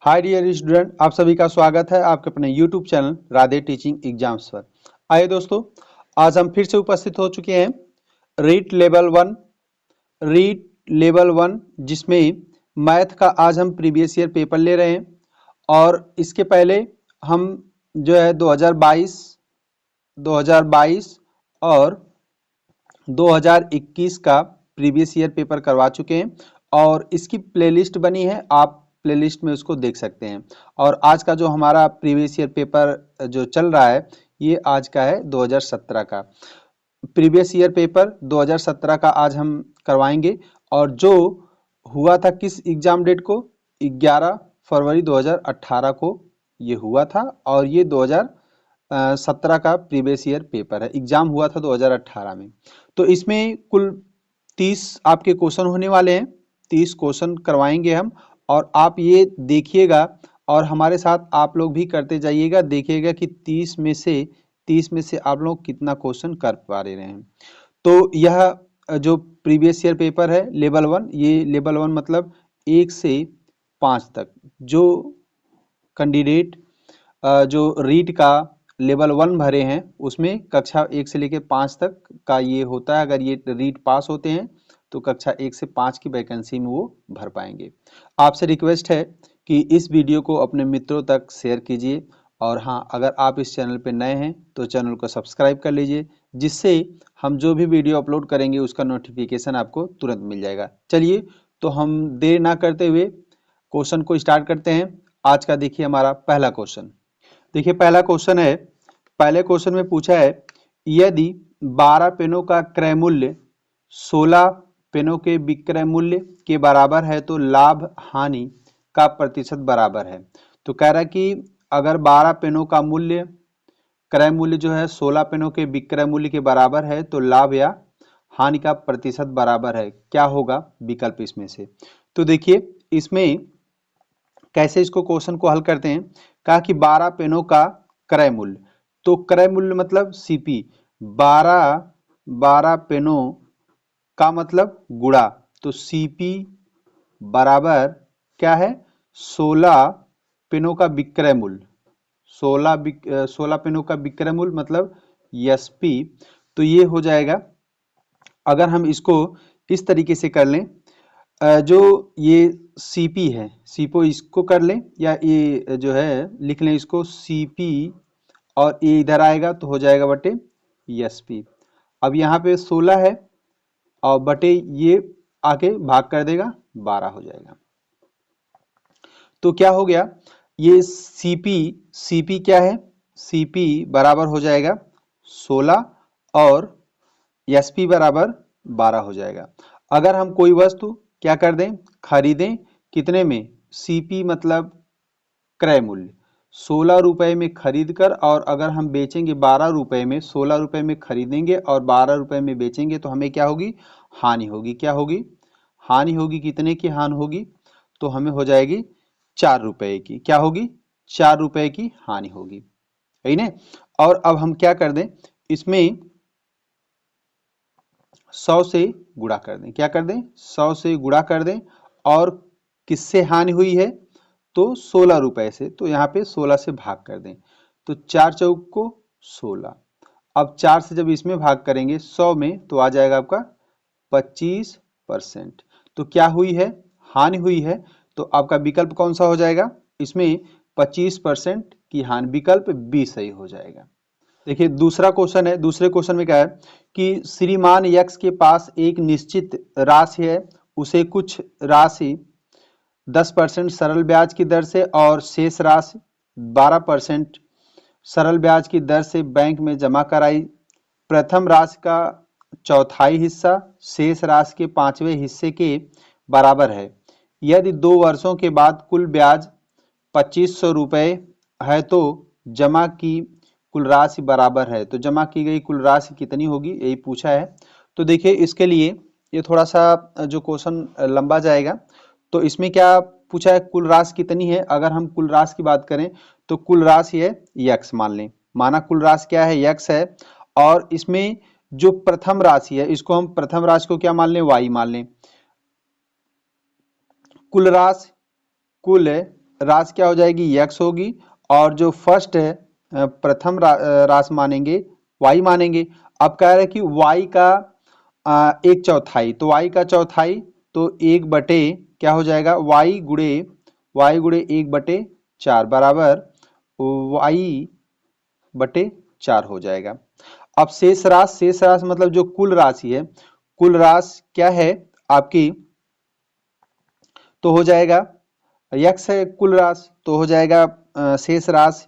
Hi dear student, आप सभी का स्वागत है आपके अपने YouTube channel Radhe teaching exams पर। आइए दोस्तों, आज हम फिर से उपस्थित हो चुके हैं रीट लेवल 1 जिसमें मैथ का आज हम प्रीवियस ईयर पेपर ले रहे हैं। और इसके पहले हम जो है 2022 और 2021 का प्रीवियस ईयर पेपर करवा चुके हैं और इसकी प्लेलिस्ट बनी है, आप प्लेलिस्ट में उसको देख सकते हैं। और आज का जो हमारा प्रीवियस ईयर पेपर जो चल रहा है ये आज का है 2017 का प्रीवियस ईयर पेपर 2017 का आज हम करवाएंगे। और जो हुआ था किस एग्जाम डेट को, 11 फरवरी 2018 को ये हुआ था। और ये 2017 का प्रीवियस ईयर पेपर है, एग्जाम हुआ था 2018 में। तो इसमें कुल 30 आपके क्वेश्चन होने वाले हैं, 30 क्वेश्चन करवाएंगे हम। और आप ये देखिएगा और हमारे साथ आप लोग भी करते जाइएगा, देखिएगा कि 30 में से आप लोग कितना क्वेश्चन कर पा रहे हैं। तो यह जो प्रीवियस ईयर पेपर है लेवल 1, ये लेवल 1 मतलब 1 से 5 तक जो कैंडिडेट जो रीट का लेवल 1 भरे हैं उसमें कक्षा 1 से लेकर 5 तक का ये होता है। अगर ये रीट पास होते हैं तो कक्षा 1 से 5 की वैकेंसी में वो भर पाएंगे। आपसे रिक्वेस्ट है कि इस वीडियो को अपने मित्रों तक शेयर कीजिए। और हाँ, अगर आप इस चैनल पर नए हैं तो चैनल को सब्सक्राइब कर लीजिए, जिससे हम जो भी वीडियो अपलोड करेंगे उसका नोटिफिकेशन आपको तुरंत मिल जाएगा। चलिए, तो हम देर ना करते हुए क्वेश्चन को स्टार्ट करते हैं। आज का देखिए हमारा पहला क्वेश्चन। देखिए पहला क्वेश्चन है, पहले क्वेश्चन में पूछा है यदि 12 पेनों का क्रय मूल्य 16 पेनों के विक्रय मूल्य के बराबर है तो लाभ हानि का प्रतिशत बराबर है। तो कह रहा है कि अगर 12 पेनों का मूल्य क्रय मूल्य जो है 16 पेनों के विक्रय मूल्य के बराबर है तो लाभ या हानि का प्रतिशत बराबर है, क्या होगा विकल्प इसमें से। तो देखिए इसमें कैसे इसको क्वेश्चन को हल करते हैं। कहा कि 12 पेनों का क्रय मूल्य, तो क्रय मूल्य मतलब सीपी, 12 पेनों का मतलब गुणा, तो सीपी बराबर क्या है 16 पेनों का विक्रय मूल्य, 16 पेनों का विक्रय मूल्य मतलब एसपी। तो ये हो जाएगा, अगर हम इसको इस तरीके से कर लें, जो ये सीपी है, सीपो इसको कर लें या ये जो है लिख लें इसको सीपी, और ये इधर आएगा तो हो जाएगा बटे एसपी। अब यहाँ पे 16 है और बटे ये आके भाग कर देगा 12 हो जाएगा। तो क्या हो गया, ये सीपी क्या है, सीपी बराबर हो जाएगा 16 और एसपी बराबर 12 हो जाएगा। अगर हम कोई वस्तु क्या कर दें, खरीदें, कितने में, सीपी मतलब क्रय मूल्य 16 रुपए में खरीद कर, और अगर हम बेचेंगे 12 रुपए में, 16 रुपए में खरीदेंगे और 12 रुपए में बेचेंगे तो हमें क्या होगी, हानि होगी। क्या होगी, हानि होगी। कितने की हानि होगी, तो हमें हो जाएगी 4 रुपए की, क्या होगी 4 रुपए की हानि होगी, है ना। और अब हम क्या कर दें, इसमें 100 से गुणा कर दें, क्या कर दें 100 से गुणा कर दें। और किससे हानि हुई है, तो 16 रुपए से, तो यहाँ पे 16 से भाग कर दें, तो 4 चौक को 16। अब 4 से जब इसमें भाग करेंगे 100 में तो आ जाएगा आपका 25%। तो क्या हुई है, हानि हुई है। तो आपका विकल्प कौन सा हो जाएगा, इसमें 25% की हानि, विकल्प बी सही हो जाएगा। देखिए दूसरा क्वेश्चन है, दूसरे क्वेश्चन में क्या है कि श्रीमान यक्स के पास एक निश्चित राशि है, उसे कुछ राशि 10% सरल ब्याज की दर से और शेष राशि 12% सरल ब्याज की दर से बैंक में जमा कराई। प्रथम राशि का चौथाई हिस्सा शेष राशि के 5वें हिस्से के बराबर है। यदि 2 वर्षों के बाद कुल ब्याज 2500 रुपये है तो जमा की कुल राशि बराबर है, तो जमा की गई कुल राशि कितनी होगी, यही पूछा है। तो देखिए इसके लिए ये थोड़ा सा जो क्वेश्चन लंबा जाएगा। तो इसमें क्या पूछा है, कुल राशि कितनी है। अगर हम कुल राशि की बात करें तो कुल राशि है यक्स, मान लें, माना कुल राशि क्या है, यक्स है। और इसमें जो प्रथम राशि है इसको हम प्रथम राशि को क्या मान लें, वाई मान लें। कुल राशि, कुल राशि क्या हो जाएगी, x होगी, और जो फर्स्ट है प्रथम राशि मानेंगे y मानेंगे। अब कह रहे हैं कि y का 1/4, तो y का चौथाई तो 1/, क्या हो जाएगा, y गुणे 1/4 बराबर y/4 हो जाएगा। अब शेष राशि मतलब जो कुल राशि है, कुल राशि क्या है आपकी, तो हो जाएगा x है कुल राशि, तो हो जाएगा शेष राशि,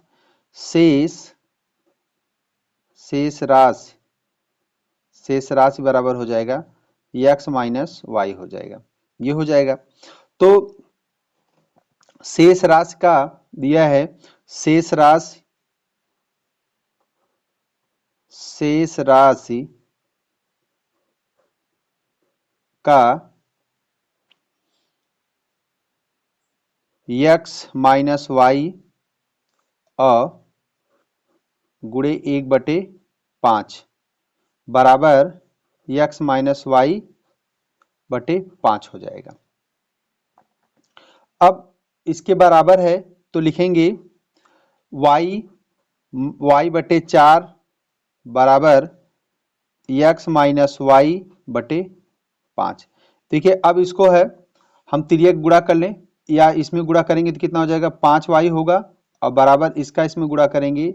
शेष राशि बराबर हो जाएगा x माइनस वाई हो जाएगा, ये हो जाएगा। तो शेष राशि का दिया है, शेष राशि का x माइनस वाई गुणे 1/5 बराबर x माइनस वाई बटे 5 हो जाएगा। अब इसके बराबर है तो लिखेंगे y/4 बराबर x माइनस वाई बटे 5। देखिए अब इसको है हम तिर्यक गुणा कर लें, या इसमें गुणा करेंगे तो कितना हो जाएगा, 5y होगा, और बराबर इसका इसमें गुणा करेंगे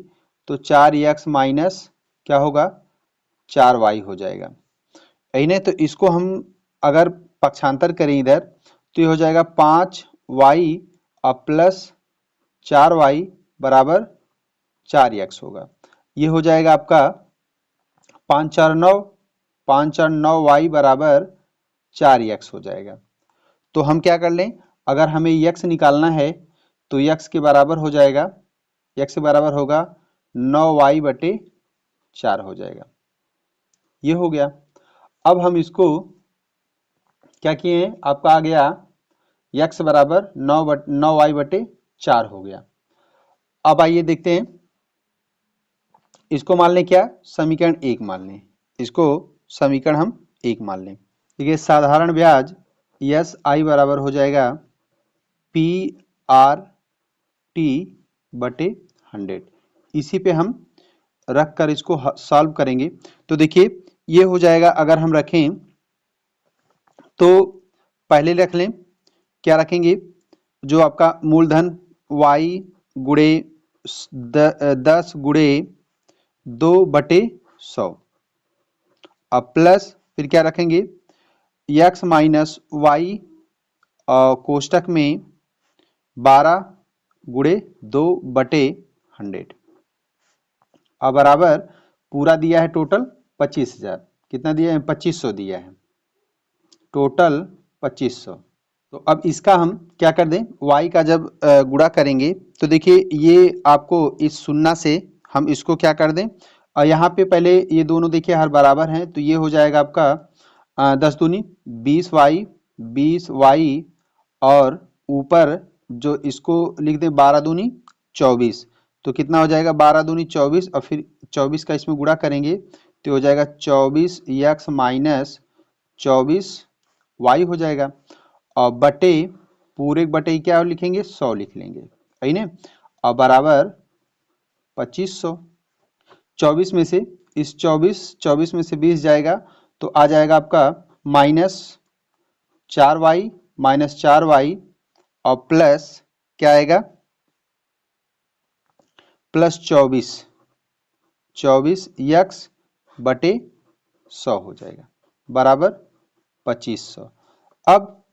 तो 4x माइनस क्या होगा, 4y हो जाएगा। यही नहीं, तो इसको हम अगर पक्षांतर करें इधर तो ये हो जाएगा 5y और प्लस 4y बराबर 4x होगा। ये हो जाएगा आपका 5 4 9y बराबर 4x हो जाएगा। तो हम क्या कर लें, अगर हमें x निकालना है तो x के बराबर हो जाएगा, x के बराबर होगा 9y/4 हो जाएगा। ये हो गया। अब हम इसको क्या किए हैं, आपका आ गया x बराबर 9y/4 हो गया। अब आइए देखते हैं, इसको मान लें क्या, समीकरण 1 मान लें, इसको समीकरण हम 1 मान लें। देखिए साधारण ब्याज यस आई बराबर हो जाएगा PRT/100। इसी पे हम रख कर इसको सॉल्व करेंगे। तो देखिए ये हो जाएगा, अगर हम रखें तो पहले रख लें, क्या रखेंगे, जो आपका मूलधन y गुणे 10 गुणे 2/100, अब प्लस फिर क्या रखेंगे, x माइनस वाई कोष्टक में 12 गुणे 2/100, अब बराबर पूरा दिया है टोटल 25,000, कितना दिया है, 2500 दिया है, टोटल 2500। तो अब इसका हम क्या कर दें, y का जब गुणा करेंगे तो देखिए ये आपको इस शून्य से हम इसको क्या कर दें, और यहाँ पे पहले ये दोनों देखिए हर बराबर हैं, तो ये हो जाएगा आपका 10 दूनी 20y, और ऊपर जो इसको लिख दें 12 दूनी 24, तो कितना हो जाएगा 12 दूनी 24, और फिर 24 का इसमें गुणा करेंगे तो हो जाएगा 24x माइनस 24y हो जाएगा, और बटे पूरे बटे क्या लिखेंगे, 100 लिख लेंगे, सही ना, और बराबर 2500। 24 में से इस 24 में से 20 जाएगा तो आ जाएगा आपका -4y और प्लस क्या आएगा, प्लस 24x बटे 100 हो जाएगा बराबर 2500। अब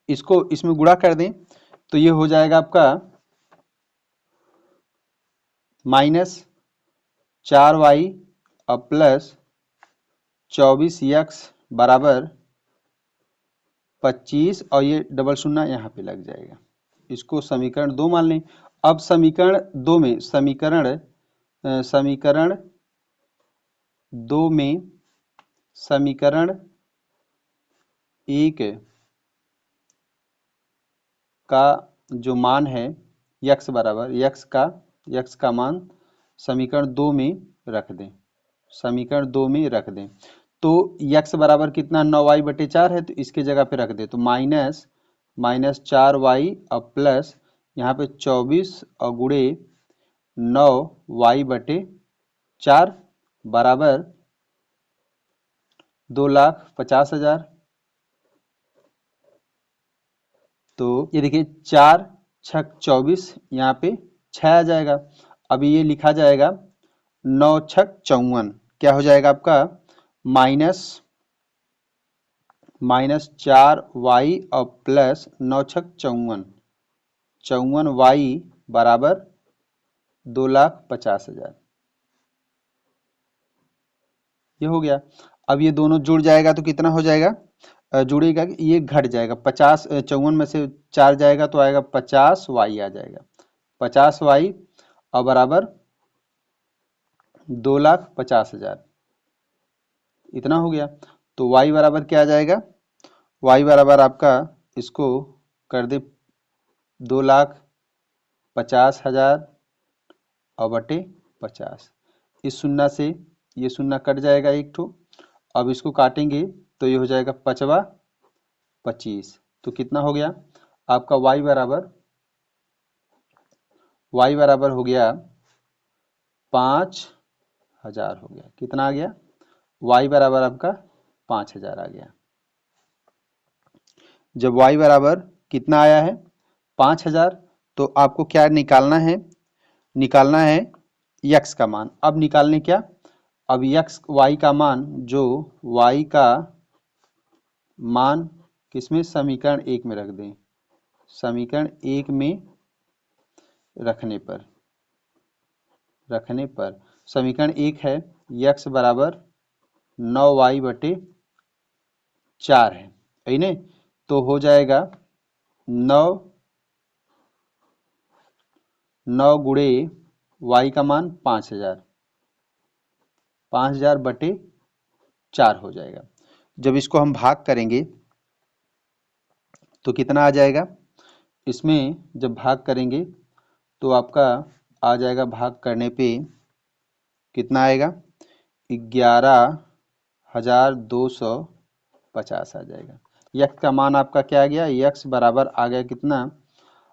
इसको इसमें गुणा कर दें तो ये हो जाएगा आपका -4y और प्लस 24x बराबर 25, और ये डबल शून्य यहाँ पे लग जाएगा। इसको समीकरण 2 मान लें। अब समीकरण 2 में समीकरण 1 का जो मान है x बराबर x का मान समीकरण 2 में रख दें, समीकरण 2 में रख दें, तो x बराबर कितना 9y/4 है, तो इसके जगह पे रख दे तो -4y और प्लस यहाँ पे 24 और गुणे 9y/4 बराबर 2,50,000। तो ये देखिए 4 छक 24, यहाँ पे 6 आ जाएगा। अभी ये लिखा जाएगा 9 छक 54, क्या हो जाएगा आपका -4y और प्लस 9 छक 54, 54y बराबर 2,50,000। ये हो गया। अब ये दोनों जुड़ जाएगा तो कितना हो जाएगा, जुड़ेगा ये घट जाएगा, 50 54 में से 4 जाएगा तो आएगा 50y आ जाएगा, 50y और बराबर 2,50,000, इतना हो गया। तो y बराबर क्या आ जाएगा, y बराबर आपका इसको कर दे 2,50,000 और बटे 50, इस शून्य से ये शून्य कट जाएगा एक ठो। अब इसको काटेंगे तो ये हो जाएगा 5 25, तो कितना हो गया आपका y बराबर हो गया 5,000 हो गया। कितना आ गया, y बराबर आपका 5,000 आ गया। जब y बराबर कितना आया है 5,000, तो आपको क्या निकालना है, निकालना है x का मान। अब निकालने क्या, अब y का मान, जो y का मान किसमें, समीकरण 1 में रख दें, समीकरण 1 में रखने पर समीकरण 1 है x बराबर 9y/4 है, नहीं, तो हो जाएगा 9 गुणे y का मान 5,000, 5,000/4 हो जाएगा। जब इसको हम भाग करेंगे तो कितना आ जाएगा, इसमें जब भाग करेंगे तो आपका आ जाएगा, भाग करने पे कितना आएगा, 11,250 आ जाएगा। यक्स का मान आपका क्या आ गया, यक्स बराबर आ गया कितना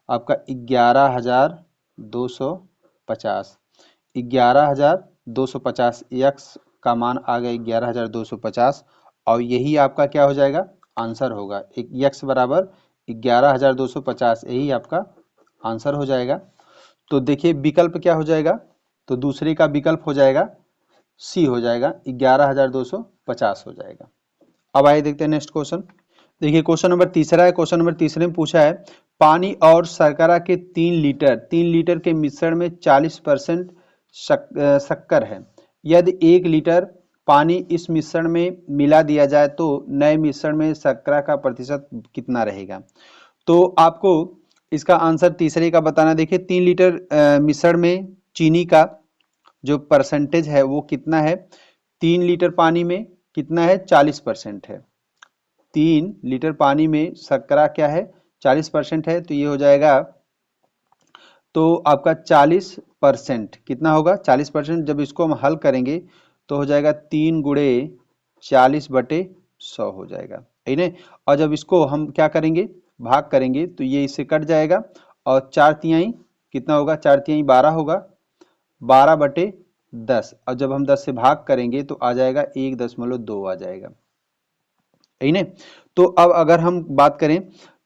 आपका 11,250, 11,250 यक्स का मान आ गया 11,250, और यही आपका क्या हो जाएगा, आंसर होगा। एक यक्स बराबर 11,250, यही आपका आंसर हो जाएगा। तो देखिए विकल्प क्या हो जाएगा, तो दूसरे का विकल्प हो जाएगा सी हो जाएगा, 11,250 हो जाएगा। अब आइए देखते हैं नेक्स्ट क्वेश्चन। देखिए क्वेश्चन नंबर तीसरा है। क्वेश्चन नंबर तीसरे में पूछा है पानी और शर्करा के 3 लीटर के मिश्रण में 40% शक्कर है। यदि 1 लीटर पानी इस मिश्रण में मिला दिया जाए तो नए मिश्रण में शर्करा का प्रतिशत कितना रहेगा। तो आपको इसका आंसर तीसरे का बताना। देखिए 3 लीटर मिश्रण में चीनी का जो परसेंटेज है वो कितना है, 3 लीटर पानी में कितना है, 40% है। 3 लीटर पानी में शर्करा क्या है, 40% है, तो ये हो जाएगा, तो आपका 40% कितना होगा, 40%। जब इसको हम हल करेंगे तो हो जाएगा 3 गुणे 40/100 हो जाएगा, है ना। और जब इसको हम क्या करेंगे, भाग करेंगे तो ये इससे कट जाएगा, और 4/3 कितना होगा, 4/3 12 होगा, 12/10, और जब हम 10 से भाग करेंगे तो आ जाएगा 1.2 आ जाएगा, है ना। तो अब अगर हम बात करें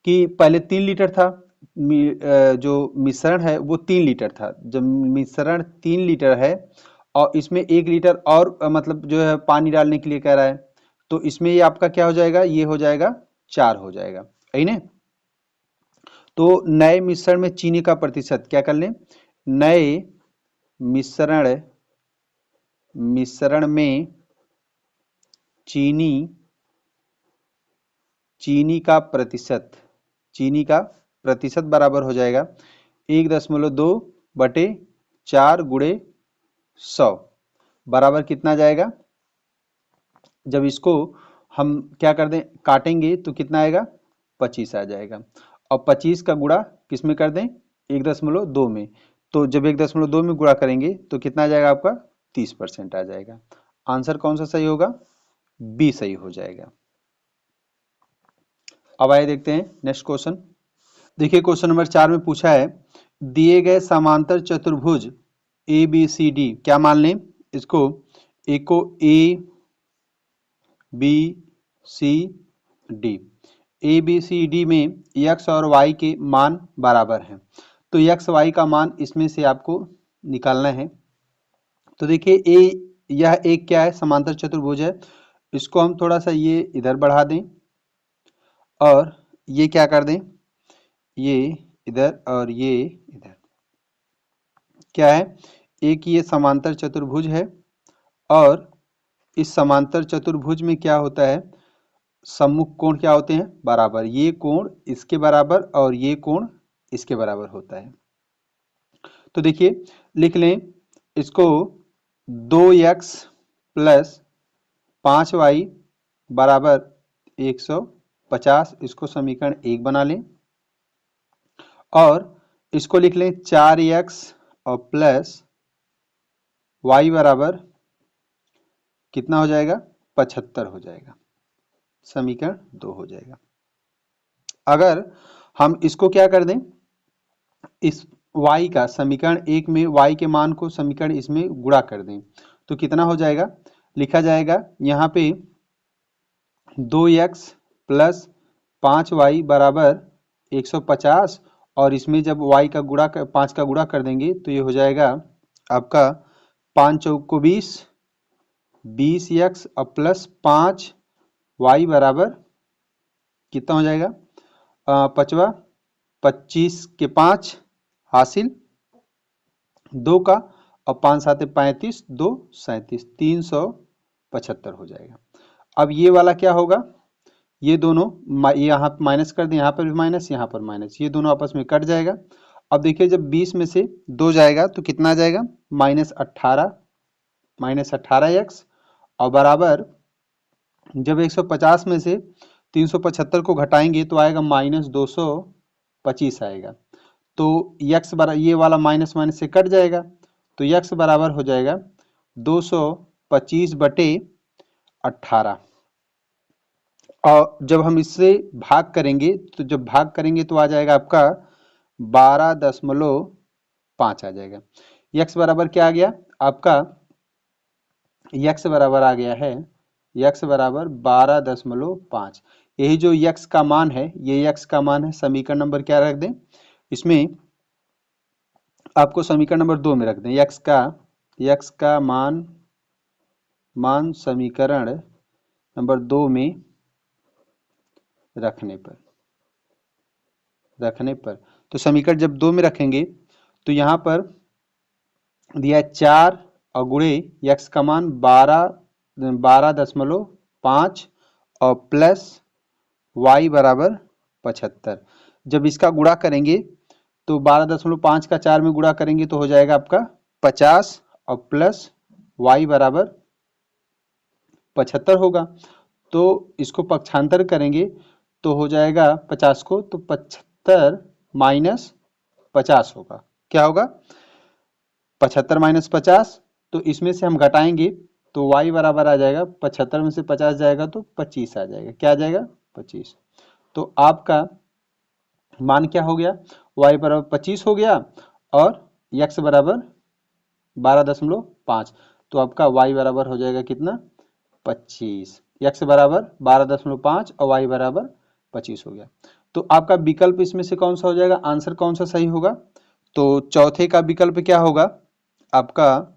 कि पहले 3 लीटर था, जो मिश्रण है वो 3 लीटर था, जब मिश्रण 3 लीटर है और इसमें 1 लीटर और मतलब जो है पानी डालने के लिए कह रहा है, तो इसमें ये आपका क्या हो जाएगा, ये हो जाएगा 4 हो जाएगा, है ना। तो नए मिश्रण में चीनी का प्रतिशत क्या कर लें, नए मिश्रण में चीनी का प्रतिशत बराबर हो जाएगा 1.2/4 गुणे 100 बराबर कितना जाएगा। जब इसको हम क्या कर दें, काटेंगे तो कितना आएगा, 25 आ जाएगा, और 25 का गुणा किस में कर दें, 1.2 में। तो जब 1.2 में गुणा करेंगे तो कितना आ जाएगा आपका, 30% आ जाएगा। आंसर कौन सा सही होगा, बी सही हो जाएगा। अब आइए देखते हैं नेक्स्ट क्वेश्चन। देखिए क्वेश्चन नंबर 4 में पूछा है दिए गए समांतर चतुर्भुज ए बी सी डी, क्या मान लें इसको, ए को A B C D, A B C D में x और y के मान बराबर हैं। तो x y का मान इसमें से आपको निकालना है। तो देखिए यह एक क्या है, समांतर चतुर्भुज है। इसको हम थोड़ा सा ये इधर बढ़ा दें और ये क्या कर दें, ये इधर और ये इधर। क्या है, एक ये समांतर चतुर्भुज है और इस समांतर चतुर्भुज में क्या होता है, सम्मुख कोण क्या होते हैं, बराबर। ये कोण इसके बराबर और ये कोण इसके बराबर होता है। तो देखिए लिख लें इसको 2x प्लस 5y बराबर 150, इसको समीकरण 1 बना लें। और इसको लिख लें 4x और प्लस y बराबर कितना हो जाएगा, 75 हो जाएगा, समीकरण 2 हो जाएगा। अगर हम इसको क्या कर दें, इस y का समीकरण 1 में y के मान को समीकरण इसमें गुणा कर दें तो कितना हो जाएगा, लिखा जाएगा यहाँ पे 2x प्लस 5y बराबर 150 और इसमें जब y का गुणा 5 का गुणा कर देंगे तो ये हो जाएगा आपका 5 चौक को 20, 20x और प्लस 5y बराबर कितना हो जाएगा, पचवा 25 के 5 हासिल 2 का और 5 सात 35, 2 37, 375 हो जाएगा। अब ये वाला क्या होगा, ये दोनों यहाँ माइनस कर दें, यहाँ पर भी माइनस यहाँ पर माइनस, ये दोनों आपस में कट जाएगा। अब देखिए जब 20 में से 2 जाएगा तो कितना आ जाएगा, -18x और बराबर जब 150 में से 375 को घटाएंगे तो आएगा -225 आएगा। तो x बराबर ये वाला माइनस माइनस से कट जाएगा तो x बराबर हो जाएगा 225/18। और जब हम इससे भाग करेंगे तो जब भाग करेंगे तो आ जाएगा आपका 12.5 आ जाएगा। x बराबर क्या आ गया आपका, x बराबर आ गया है, x बराबर 12.5। यही जो x का मान है, ये x का मान है। समीकरण नंबर क्या रख दें इसमें, आपको समीकरण नंबर 2 में रख दें x का मान समीकरण नंबर 2 में रखने पर तो समीकरण जब 2 में रखेंगे तो यहाँ पर दिया 4 और गुणे x का मान 12.5 और प्लस y बराबर 75। जब इसका गुणा करेंगे तो 12.5 का 4 में गुणा करेंगे तो हो जाएगा आपका 50 और प्लस y बराबर 75 होगा। तो इसको पक्षांतर करेंगे तो हो जाएगा 50 को, तो 75 माइनस 50 होगा। क्या होगा, 75 माइनस 50, तो इसमें से हम घटाएंगे तो y बराबर आ जाएगा 75 में से 50 जाएगा तो 25 आ जाएगा। क्या आ जाएगा, 25। तो आपका मान क्या हो गया, y बराबर 25 हो गया और x बराबर 12.5। तो आपका y बराबर हो जाएगा कितना, 25। x बराबर 12.5 और y बराबर 25 हो गया। तो आपका विकल्प इसमें से कौन सा हो जाएगा, आंसर कौन सा सही होगा, तो चौथे का विकल्प क्या होगा आपका,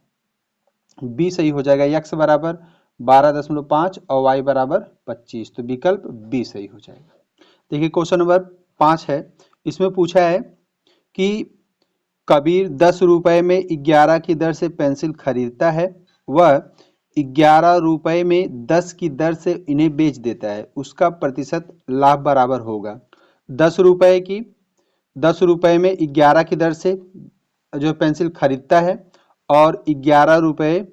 बी सही हो जाएगा। x बराबर 12.5 और y बराबर 25, तो विकल्प बी सही हो जाएगा। देखिए क्वेश्चन नंबर 5 है, इसमें पूछा है कि कबीर 10 रुपए में 11 की दर से पेंसिल खरीदता है, वह 11 रुपए में 10 की दर से इन्हें बेच देता है, उसका प्रतिशत लाभ बराबर होगा। 10 रुपए में 11 की दर से जो पेंसिल खरीदता है और 11 रुपए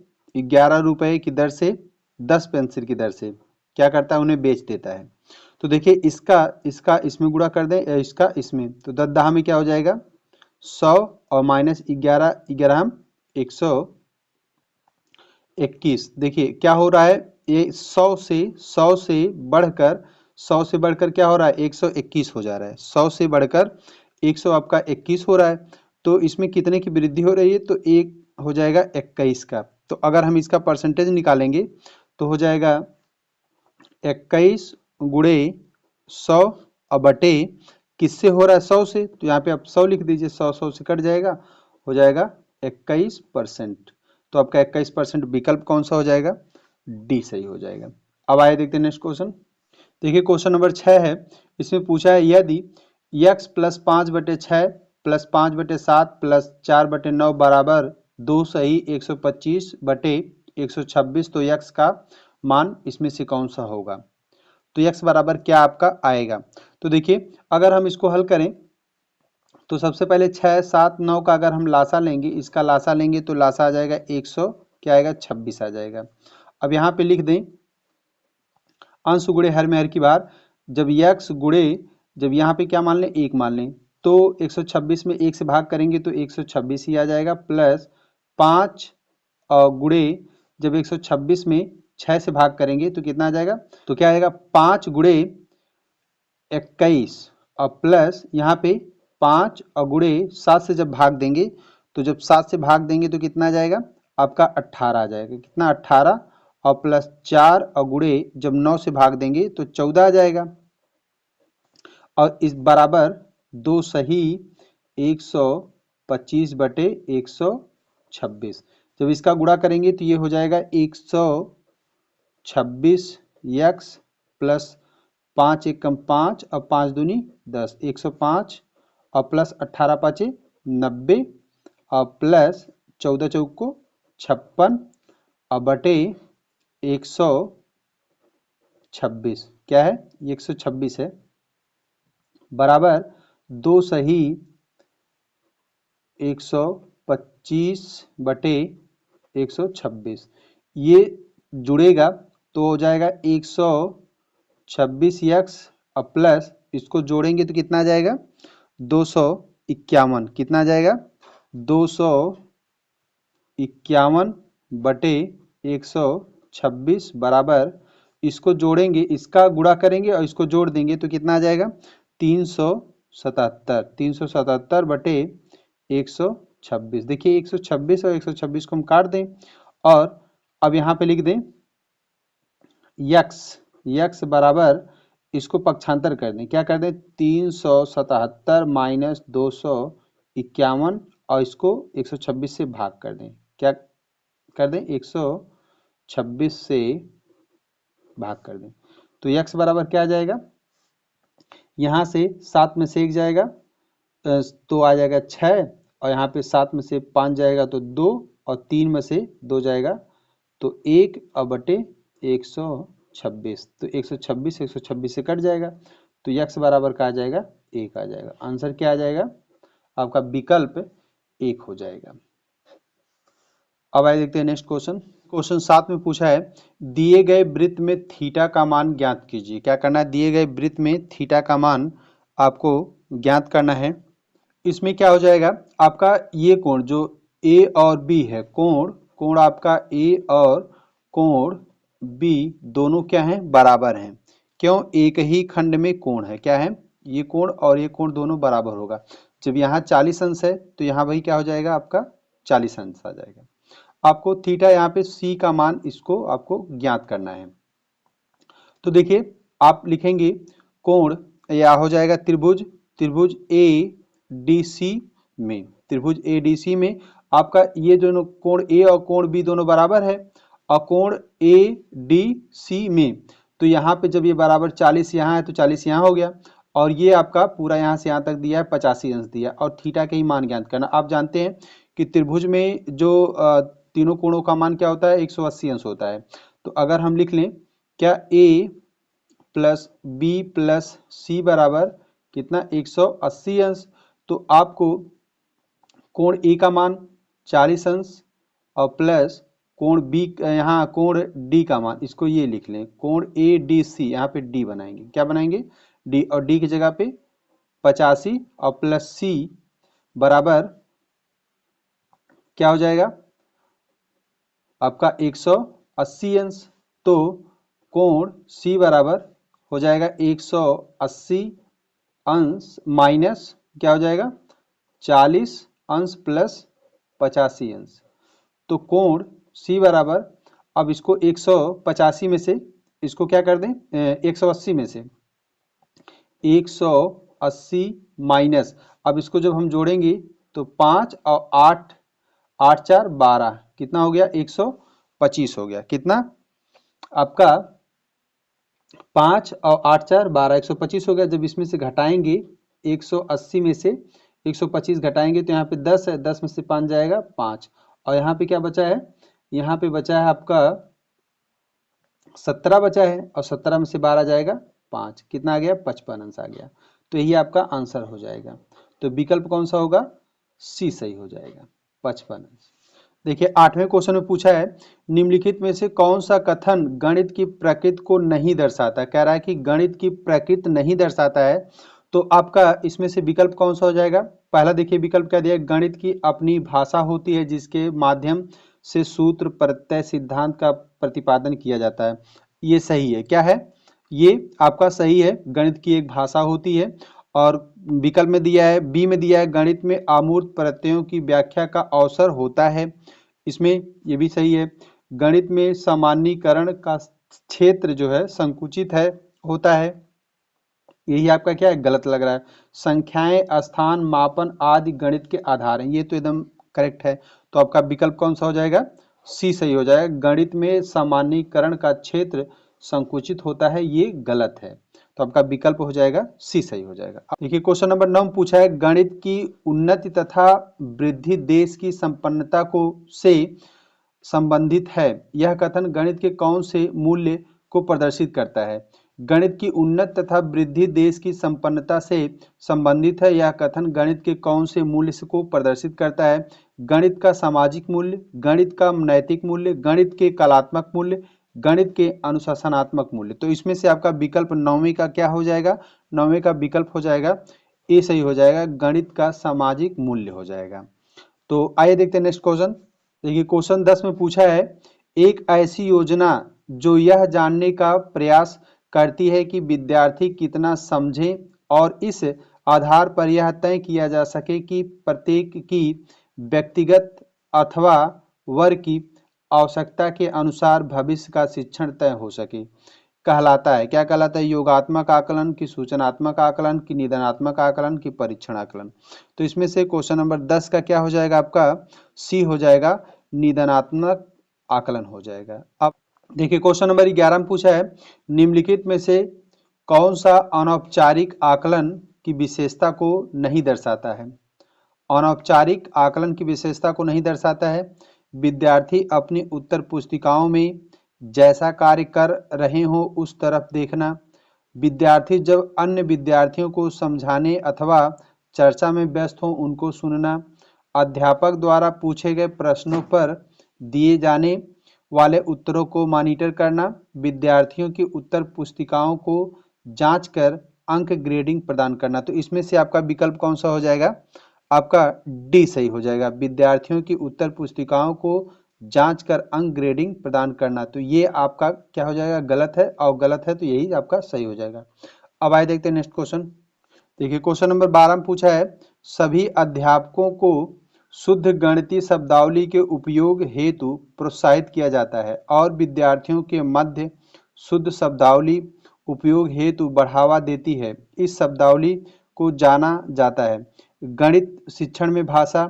की दर से 10 पेंसिल की दर से क्या करता है, उन्हें बेच देता है। तो देखिए इसका इसमें गुणा कर दें, इसका इसमें, तो 10 दहा में क्या हो जाएगा 100 और माइनस 11 11 121। देखिए क्या हो रहा है, ये 100 से बढ़कर क्या हो रहा है, 121 हो जा रहा है। 100 से बढ़कर 100 आपका 21 हो रहा है, तो इसमें कितने की वृद्धि हो रही है, तो एक हो जाएगा 21 का। तो अगर हम इसका परसेंटेज निकालेंगे तो हो जाएगा 21 गुणे 100 और बटे किससे हो रहा है, 100 से, तो यहाँ पे आप 100 लिख दीजिए, 100 से कट जाएगा, हो जाएगा 21%। तो आपका 21% विकल्प कौन सा हो जाएगा, डी सही हो जाएगा। अब आइए देखते हैं नेक्स्ट क्वेश्चन। देखिए क्वेश्चन नंबर 6 है, इसमें पूछा है यदि x प्लस 5/6 प्लस 5/7 प्लस 4/9 बराबर 2 सही 125/126, तो x का मान इसमें से कौन सा होगा। तो x बराबर क्या आपका आएगा, तो देखिए अगर हम इसको हल करें तो सबसे पहले 6, 7, 9 का अगर हम लासा लेंगे, इसका लासा लेंगे तो लासा आ जाएगा 100, क्या आएगा 26 आ जाएगा। अब यहाँ पे लिख दें अंश गुणे हर में हर की बार, जब x गुणे, जब यहाँ पे क्या मान लें, 1 मान लें, तो 126 में 1 से भाग करेंगे तो 126 ही आ जाएगा, प्लस 5 गुणे, जब 126 में 6 से भाग करेंगे तो कितना आ जाएगा, तो क्या आएगा 5 गुणे 21 और प्लस यहाँ पे 5 और गुणे 7 से जब भाग देंगे, तो जब 7 से भाग देंगे तो कितना आ जाएगा आपका 18 आ जाएगा, कितना 18 और प्लस 4 और गुणे जब 9 से भाग देंगे तो 14 आ जाएगा, और इस बराबर 2 सही 125/126। जब इसका गुणा करेंगे तो ये हो जाएगा 126x प्लस 5 एकम 5 और 5 दूनी 10, 105 और प्लस 18 पाँचे 90 और प्लस 14 चौक को 56 और बटे 126, क्या है ये 126 है, बराबर 2 सही 125/126, ये जुड़ेगा तो हो जाएगा 126x और प्लस इसको जोड़ेंगे तो कितना आ जाएगा 251, कितना आ जाएगा 251/126 बराबर, इसको जोड़ेंगे, इसका गुणा करेंगे और इसको जोड़ देंगे तो कितना आ जाएगा 377/126। देखिए 126 और 126 को हम काट दें और अब यहाँ पे लिख दें x बराबर, इसको पक्षांतर कर दें, क्या कर दें 377 माइनस 251 और इसको 126 से भाग कर दें, क्या कर दें 126 से भाग कर दें, तो x बराबर क्या आ जाएगा, यहाँ से 7 में से 1 जाएगा तो आ जाएगा 6 और यहाँ पे 7 में से 5 जाएगा तो 2 और 3 में से 2 जाएगा तो 1 और बटे 126, तो 126 से कट जाएगा, तो x बराबर का आ जाएगा 1 आ जाएगा। आंसर क्या आ जाएगा आपका विकल्प 1 हो जाएगा। अब आइए देखते हैं नेक्स्ट क्वेश्चन। क्वेश्चन 7 में पूछा है दिए गए वृत्त में थीटा का मान ज्ञात कीजिए। क्या करना है, दिए गए वृत्त में थीटा का मान आपको ज्ञात करना है। इसमें क्या हो जाएगा आपका ये कोण जो ए और बी है, कोण आपका ए और कोण बी दोनों क्या हैं, बराबर हैं। क्यों, एक ही खंड में कोण है, क्या है ये कोण और ये कोण दोनों बराबर होगा। जब यहाँ 40 अंश है तो यहाँ वही क्या हो जाएगा आपका 40 अंश आ जाएगा। आपको थीटा यहाँ पे सी का मान इसको आपको ज्ञात करना है। तो देखिए आप लिखेंगे कोण या हो जाएगा त्रिभुज ए डी सी में, त्रिभुज ए डी सी में आपका ये दोनों कोण ए और कोण बी दोनों बराबर है, और कोण ए डी सी में तो यहाँ पे जब ये बराबर 40 यहाँ है तो 40 यहाँ हो गया, और ये आपका पूरा यहाँ से यहाँ तक दिया है 85 अंश दिया, और थीटा के ही मान ज्ञात करना। आप जानते हैं कि त्रिभुज में जो तीनों कोणों का मान क्या होता है 180 अंश होता है। तो अगर हम लिख लें क्या a प्लस बी प्लस सी बराबर कितना 180 अंश, तो आपको कोण ए का मान 40 अंश और प्लस कोण बी, यहाँ कोण डी का मान, इसको ये लिख लें कोण ए डी सी, यहाँ पे डी बनाएंगे, क्या बनाएंगे डी, और डी की जगह पे 85 और प्लस सी बराबर क्या हो जाएगा आपका 180 अंश। तो कोण C बराबर हो जाएगा 180 अंश माइनस क्या हो जाएगा 40 अंश प्लस 85 अंश। तो कोण C बराबर, अब इसको 185 में से इसको क्या कर दें 180 में से 180 माइनस, अब इसको जब हम जोड़ेंगे तो 5 और 8, 8 4 12, कितना हो गया 125 हो गया। कितना आपका 5 और 8 4 12, 125 हो गया। जब इसमें से घटाएंगे 180 में से 125 घटाएंगे तो यहाँ पे 10 है, 10 में से 5 जाएगा 5, और यहाँ पे क्या बचा है, यहाँ पे बचा है आपका 17 बचा है, और 17 में से 12 जाएगा 5, कितना आ गया 55 अंश आ गया। तो यही आपका आंसर हो जाएगा। तो विकल्प कौन सा होगा, सी सही हो जाएगा 55 अंश। देखिए 8वें क्वेश्चन में पूछा है निम्नलिखित में से कौन सा कथन गणित की प्रकृति को नहीं दर्शाता। कह रहा है कि गणित की प्रकृति नहीं दर्शाता है, तो आपका इसमें से विकल्प कौन सा हो जाएगा। पहला देखिए विकल्प क्या दिया है, गणित की अपनी भाषा होती है जिसके माध्यम से सूत्र प्रत्यय सिद्धांत का प्रतिपादन किया जाता है। ये सही है, क्या है ये आपका सही है, गणित की एक भाषा होती है। और विकल्प में दिया है, बी में दिया है गणित में अमूर्त प्रत्ययों की व्याख्या का अवसर होता है, इसमें ये भी सही है। गणित में सामान्यीकरण का क्षेत्र जो है संकुचित है होता है, यही आपका क्या है गलत लग रहा है। संख्याएं स्थान मापन आदि गणित के आधार हैं, ये तो एकदम करेक्ट है। तो आपका विकल्प कौन सा हो जाएगा, सी सही हो जाएगा। गणित में सामान्यीकरण का क्षेत्र संकुचित होता है, ये गलत है। तो आपका विकल्प हो जाएगा सी सही हो जाएगा। देखिए क्वेश्चन नंबर 9 पूछा है गणित की उन्नति तथा वृद्धि देश की संपन्नता को से संबंधित है, यह कथन गणित के कौन से मूल्य को प्रदर्शित करता है। गणित की उन्नति तथा वृद्धि देश की संपन्नता से संबंधित है, यह कथन गणित के कौन से मूल्य को प्रदर्शित करता है। गणित का सामाजिक मूल्य, गणित का नैतिक मूल्य, गणित के कलात्मक मूल्य, गणित के अनुशासनात्मक मूल्य। तो इसमें से आपका विकल्प 9वें का क्या हो जाएगा, 9वें का विकल्प हो जाएगा ए सही हो जाएगा, गणित का सामाजिक मूल्य हो जाएगा। तो आइए देखते हैं नेक्स्ट क्वेश्चन। देखिए क्वेश्चन 10 में पूछा है एक ऐसी योजना जो यह जानने का प्रयास करती है कि विद्यार्थी कितना समझे और इस आधार पर यह तय किया जा सके कि प्रत्येक की व्यक्तिगत अथवा वर्ग की आवश्यकता के अनुसार भविष्य का शिक्षण तय हो सके, कहलाता है। क्या कहलाता है, योगात्मक आकलन की, सूचनात्मक आकलन की, निदानात्मक आकलन की, परीक्षण आकलन। तो इसमें से क्वेश्चन नंबर 10 का क्या हो जाएगा आपका सी हो जाएगा, निदानात्मक आकलन हो जाएगा। अब देखिए क्वेश्चन नंबर 11 में पूछा है निम्नलिखित में से कौन सा अनौपचारिक आकलन की विशेषता को नहीं दर्शाता है। अनौपचारिक आकलन की विशेषता को नहीं दर्शाता है, विद्यार्थी अपनी उत्तर पुस्तिकाओं में जैसा कार्य कर रहे हो उस तरफ देखना, विद्यार्थी जब अन्य विद्यार्थियों को समझाने अथवा चर्चा में व्यस्त हो उनको सुनना, अध्यापक द्वारा पूछे गए प्रश्नों पर दिए जाने वाले उत्तरों को मॉनिटर करना, विद्यार्थियों की उत्तर पुस्तिकाओं को जांच कर अंक ग्रेडिंग प्रदान करना। तो इसमें से आपका विकल्प कौन सा हो जाएगा, आपका डी सही हो जाएगा, विद्यार्थियों की उत्तर पुस्तिकाओं को जांच कर अंक ग्रेडिंग प्रदान करना। तो ये आपका क्या हो जाएगा, गलत है, और गलत है तो यही आपका सही हो जाएगा। अब आइए देखते हैं नेक्स्ट क्वेश्चन। देखिए क्वेश्चन नंबर 12 में पूछा है सभी अध्यापकों को शुद्ध गणितीय शब्दावली के उपयोग हेतु प्रोत्साहित किया जाता है और विद्यार्थियों के मध्य शुद्ध शब्दावली उपयोग हेतु बढ़ावा देती है। इस शब्दावली को जाना जाता है गणित शिक्षण में भाषा,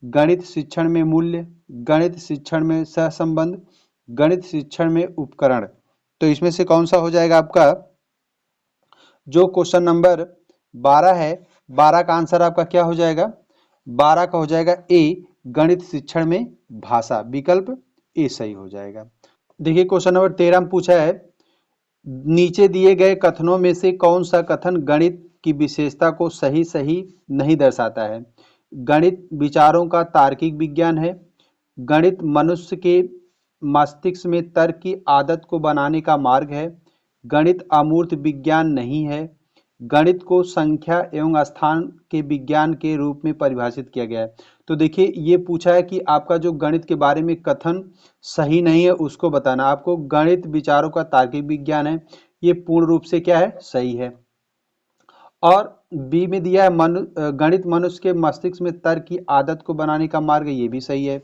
गणित शिक्षण में मूल्य, गणित शिक्षण में सहसंबंध, गणित शिक्षण में उपकरण। तो इसमें से कौन सा हो जाएगा आपका, जो क्वेश्चन नंबर 12 है 12 का आंसर आपका क्या हो जाएगा, 12 का हो जाएगा ए गणित शिक्षण में भाषा, विकल्प ए सही हो जाएगा। देखिए क्वेश्चन नंबर 13 में पूछा है नीचे दिए गए कथनों में से कौन सा कथन गणित की विशेषता को सही सही नहीं दर्शाता है। गणित विचारों का तार्किक विज्ञान है, गणित मनुष्य के मस्तिष्क में तर्क की आदत को बनाने का मार्ग है, गणित अमूर्त विज्ञान नहीं है, गणित को संख्या एवं स्थान के विज्ञान के रूप में परिभाषित किया गया है। तो देखिए ये पूछा है कि आपका जो गणित के बारे में कथन सही नहीं है उसको बताना। आपको गणित विचारों का तार्किक विज्ञान है, ये पूर्ण रूप से क्या है, सही है। और बी में दिया है गणित मनुष्य के मस्तिष्क में तर्क की आदत को बनाने का मार्ग, ये भी सही है।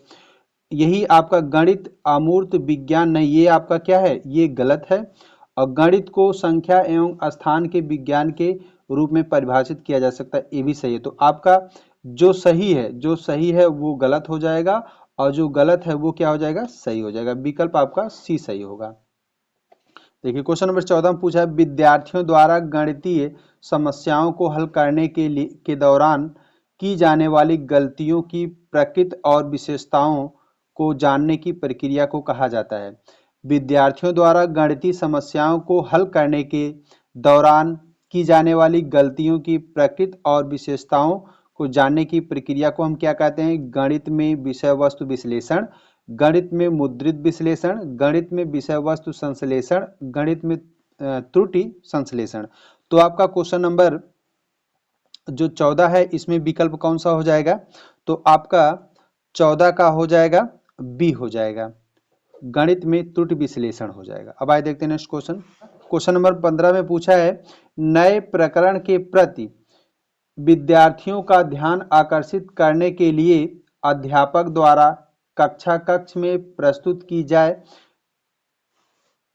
यही आपका गणित अमूर्त विज्ञान नहीं, ये आपका क्या है, ये गलत है। और गणित को संख्या एवं स्थान के विज्ञान के रूप में परिभाषित किया जा सकता है, ये भी सही है। तो आपका जो सही है वो गलत हो जाएगा और जो गलत है वो क्या हो जाएगा, सही हो जाएगा। विकल्प आपका सी सही होगा। देखिए क्वेश्चन नंबर 14 में पूछा है, विद्यार्थियों द्वारा गणितीय समस्याओं को हल करने के दौरान की जाने वाली गलतियों की प्रकृति और विशेषताओं को जानने की प्रक्रिया को कहा जाता है। विद्यार्थियों द्वारा गणितीय समस्याओं को हल करने के दौरान की जाने वाली गलतियों की प्रकृति और विशेषताओं को जानने की प्रक्रिया को हम क्या कहते हैं, गणित में विषय वस्तु विश्लेषण, गणित में मुद्रित विश्लेषण, गणित में विषय वस्तु संश्लेषण, गणित में त्रुटि संश्लेषण। तो आपका क्वेश्चन नंबर जो 14 है इसमें विकल्प कौन सा हो जाएगा, तो आपका 14 का हो जाएगा बी हो जाएगा, गणित में त्रुटि विश्लेषण हो जाएगा। अब आइए देखते हैं नेक्स्ट क्वेश्चन। क्वेश्चन नंबर 15 में पूछा है, नए प्रकरण के प्रति विद्यार्थियों का ध्यान आकर्षित करने के लिए अध्यापक द्वारा कक्षा कक्ष में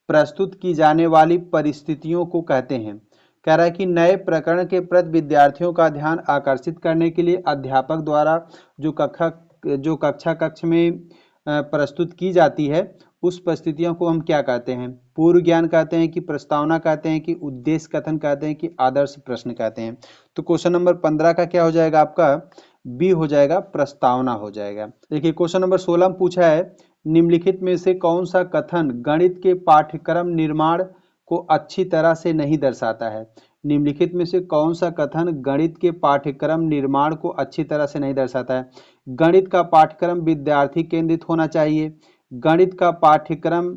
प्रस्तुत की जाने वाली परिस्थितियों को कहते हैं। कह रहा है कि नए प्रकरण के प्रति विद्यार्थियों का ध्यान आकर्षित करने के लिए अध्यापक द्वारा जो कक्षा कक्ष में प्रस्तुत की जाती है उस परिस्थितियों को हम क्या कहते हैं, पूर्व ज्ञान कहते हैं कि प्रस्तावना कहते हैं कि उद्देश्य कथन कहते हैं कि आदर्श प्रश्न कहते हैं। तो क्वेश्चन नंबर 15 का क्या हो जाएगा, आपका बी हो जाएगा, प्रस्तावना हो जाएगा। देखिए क्वेश्चन नंबर 16 में पूछा है, निम्नलिखित में से कौन सा कथन गणित के पाठ्यक्रम निर्माण को अच्छी तरह से नहीं दर्शाता है। निम्नलिखित में से कौन सा कथन गणित के पाठ्यक्रम निर्माण को अच्छी तरह से नहीं दर्शाता है। गणित का पाठ्यक्रम विद्यार्थी केंद्रित होना चाहिए, गणित का पाठ्यक्रम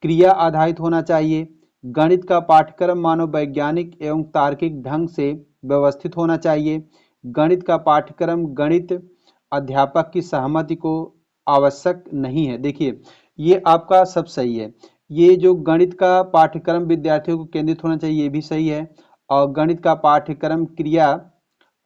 क्रिया आधारित होना चाहिए, गणित का पाठ्यक्रम मानववैज्ञानिक एवं तार्किक ढंग से व्यवस्थित होना चाहिए, गणित का पाठ्यक्रम गणित अध्यापक की सहमति को आवश्यक नहीं है। देखिए ये आपका सब सही है, ये जो गणित का पाठ्यक्रम विद्यार्थियों को केंद्रित होना चाहिए ये भी सही है, और गणित का पाठ्यक्रम क्रिया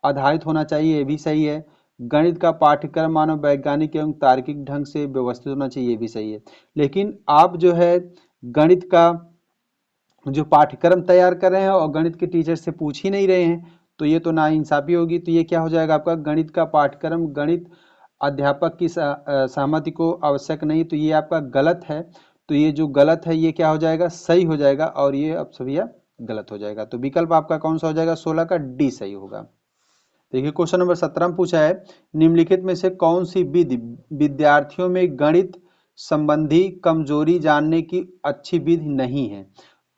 आधारित होना चाहिए ये भी सही है, गणित का पाठ्यक्रम मानव वैज्ञानिक एवं तार्किक ढंग से व्यवस्थित होना चाहिए ये भी सही है। लेकिन आप जो है गणित का जो पाठ्यक्रम तैयार कर रहे हैं और गणित के टीचर से पूछ ही नहीं रहे हैं, तो ये तो नाइंसाफी होगी। तो ये क्या हो जाएगा आपका, गणित का पाठ्यक्रम गणित अध्यापक की सहमति को आवश्यक नहीं, तो ये आपका गलत है। तो ये जो गलत है ये क्या हो जाएगा, सही हो जाएगा, और ये अब सभी गलत हो जाएगा। तो विकल्प आपका कौन सा हो जाएगा, 16 का डी सही होगा। देखिए क्वेश्चन नंबर 17 में पूछा है, निम्नलिखित में से कौन सी विधि विद्यार्थियों में गणित संबंधी कमजोरी जानने की अच्छी विधि नहीं है।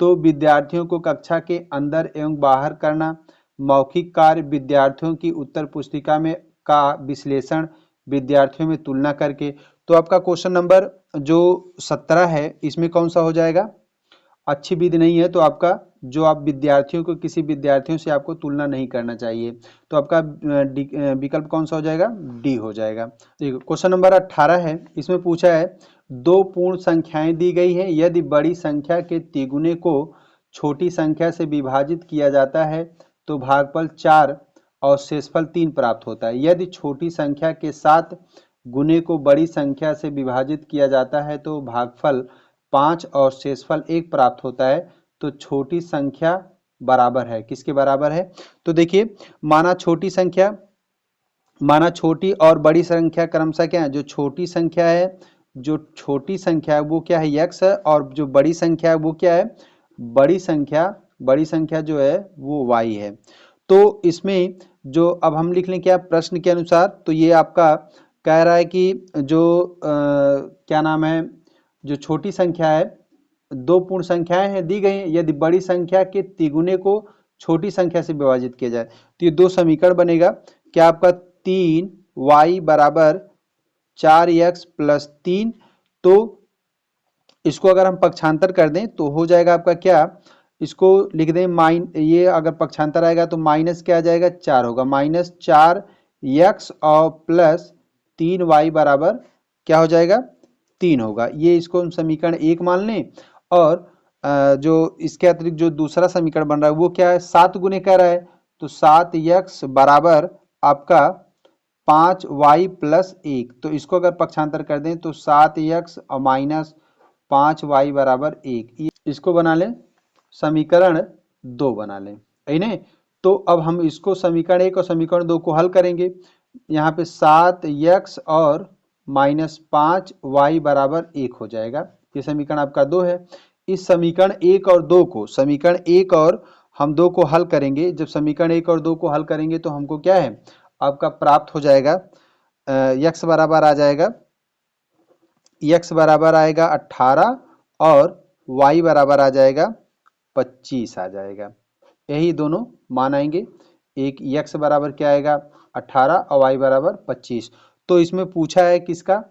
तो विद्यार्थियों को कक्षा के अंदर एवं बाहर करना, मौखिक कार्य, विद्यार्थियों की उत्तर पुस्तिका में का विश्लेषण, विद्यार्थियों में तुलना करके। तो आपका क्वेश्चन नंबर जो 17 है इसमें कौन सा हो जाएगा, अच्छी विधि नहीं है। तो आपका जो आप विद्यार्थियों को किसी विद्यार्थियों से आपको तुलना नहीं करना चाहिए, तो आपका विकल्प कौन सा हो जाएगा, डी हो जाएगा। देखो क्वेश्चन नंबर 18 है, इसमें पूछा है, दो पूर्ण संख्याएं दी गई हैं, यदि बड़ी संख्या के तिगुने को छोटी संख्या से विभाजित किया जाता है तो भागफल 4 और शेषफल 3 प्राप्त होता है। यदि छोटी संख्या के 7 गुने को बड़ी संख्या से विभाजित किया जाता है तो भागफल 5 और शेषफल 1 प्राप्त होता है। तो छोटी संख्या बराबर है, किसके बराबर है, तो देखिए माना छोटी और बड़ी संख्या क्रमशः क्या है, जो छोटी संख्या है वो क्या है, x है, और जो बड़ी संख्या है वो क्या है, बड़ी संख्या जो है वो y है। तो इसमें जो अब हम लिख लें क्या, प्रश्न के अनुसार, तो ये आपका कह रहा है कि जो क्या नाम है, जो छोटी संख्या है, दो पूर्ण संख्याएं हैं दी गई हैं, यदि बड़ी संख्या के तिगुने को छोटी संख्या से विभाजित किया जाए तो ये दो समीकरण बनेगा। क्या आपका 3y बराबर 4x प्लस 3, तो इसको अगर हम पक्षांतर कर दें तो हो जाएगा आपका क्या, इसको लिख दें ये अगर पक्षांतर आएगा तो माइनस क्या आ जाएगा, 4 होगा, -4x और प्लस 3y बराबर क्या हो जाएगा, 3 होगा। ये इसको हम समीकरण 1 मान लें, और जो इसके अतिरिक्त जो दूसरा समीकरण बन रहा है वो क्या है, 7 गुने कह रहा है, तो 7x बराबर आपका 5y प्लस 1। तो इसको अगर पक्षांतर कर दें तो 7x और माइनस 5y बराबर 1, इसको बना लें समीकरण 2 बना लें, है ना। तो अब हम इसको समीकरण 1 और समीकरण 2 को हल करेंगे। यहाँ पे 7x और माइनस 5y बराबर 1 हो जाएगा। ये समीकरण आपका 2 है। इस समीकरण 1 और 2 को, समीकरण 1 और हम 2 को हल करेंगे। जब समीकरण 1 और 2 को हल करेंगे तो हमको क्या है, आपका प्राप्त हो जाएगा x बराबर आ जाएगा, x बराबर आएगा 18 और y बराबर आ जाएगा 25 आ जाएगा। यही दोनों मान आएंगे। एक x बराबर क्या आएगा 18 और y बराबर 25। तो इसमें पूछा है किसका,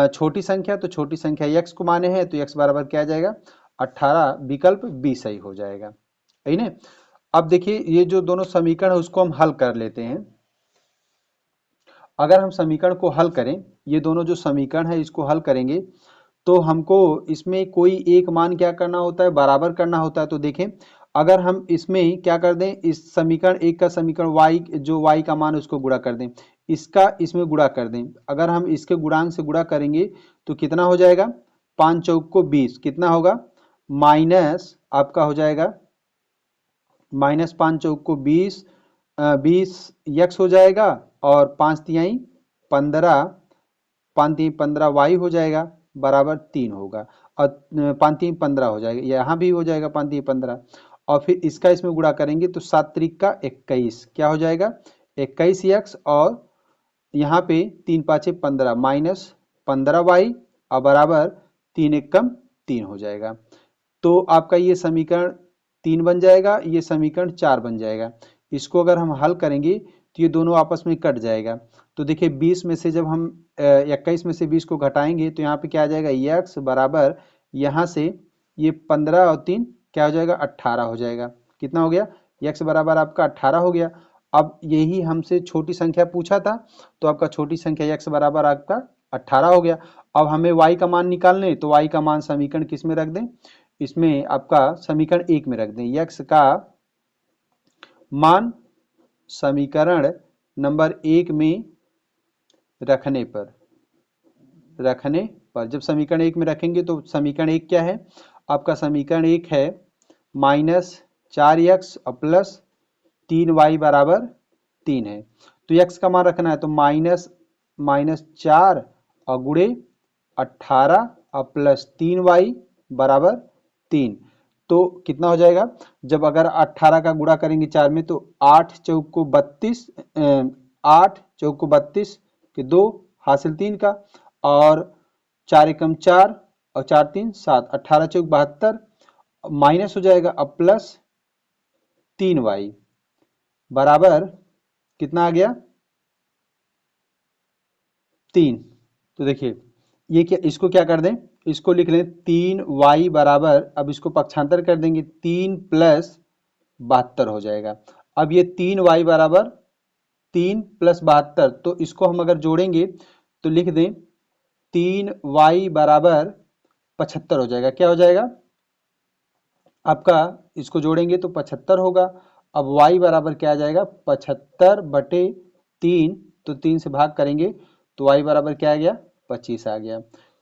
छोटी संख्या, तो छोटी संख्या x को माने हैं, तो x बराबर क्या आ जाएगा 18, विकल्प बी सही हो जाएगा, है ना। अब देखिए ये जो दोनों समीकरण है उसको हम हल कर लेते हैं। अगर हम समीकरण को हल करें, ये दोनों जो समीकरण है इसको हल करेंगे तो हमको इसमें कोई एक मान क्या करना होता है, बराबर करना होता है। तो देखें अगर हम इसमें क्या कर दें, इस समीकरण 1 का समीकरण y, जो y का मान है उसको गुणा कर दें, इसका इसमें गुणा कर दें। अगर हम इसके गुणांक से गुणा करेंगे तो कितना हो जाएगा, 5 चौक को 20, कितना होगा माइनस आपका हो जाएगा माइनस 5 चौक को 20, 20 x हो जाएगा और 5 तिहाई 15, 5 तिहाई 15 y हो जाएगा बराबर 3 होगा, और 5 तिहाई 15 हो जाएगा, यहाँ भी हो जाएगा 5 तिहाई 15। और फिर इसका इसमें गुणा करेंगे तो 7 त्रिक का 21, क्या हो जाएगा 21x, और यहाँ पे 3 पाँचे 15 माइनस 15y और बराबर 3 एकम 3 हो जाएगा। तो आपका ये समीकरण 3 बन जाएगा, ये समीकरण 4 बन जाएगा। इसको अगर हम हल करेंगे तो ये दोनों आपस में कट जाएगा। तो देखिए 20 में से जब हम 21 में से 20 को घटाएंगे तो यहाँ पे क्या आ जाएगा x बराबर, यहाँ से ये 15 और 3 क्या हो जाएगा 18 हो जाएगा। कितना हो गया, x बराबर आपका 18 हो गया। अब यही हमसे छोटी संख्या पूछा था, तो आपका छोटी संख्या x बराबर आपका 18 हो गया। अब हमें y का मान निकालने, तो y का मान समीकरण किस में रख दें, इसमें आपका समीकरण 1 में रख दें। x का मान समीकरण नंबर 1 में रखने पर जब समीकरण 1 में रखेंगे तो समीकरण 1 क्या है, आपका समीकरण 1 है माइनस 4x और प्लस 3y बराबर 3 है। तो x का मान रखना है, तो माइनस 4 और गुणे 18 और प्लस 3y बराबर 3। तो कितना हो जाएगा, जब अगर 18 का गुणा करेंगे 4 में तो 8 चौक को 32, 8 चौक को 32 के 2 हासिल 3 का, और 4 एकम 4 और 4 3 7, 18 चौक 72, माइनस हो जाएगा अब प्लस 3y बराबर कितना आ गया 3। तो देखिए ये क्या, इसको क्या कर दें, इसको लिख लें 3y बराबर, अब इसको पक्षांतर कर देंगे 3 प्लस 72 हो जाएगा। अब ये 3y बराबर 3 प्लस 72, तो इसको हम अगर जोड़ेंगे तो लिख दें 3y बराबर 75 हो जाएगा। क्या हो जाएगा आपका, इसको जोड़ेंगे तो 75 होगा। अब y बराबर क्या आ जाएगा 75/3, तो 3 से भाग करेंगे तो y बराबर क्या आ गया 25 आ गया।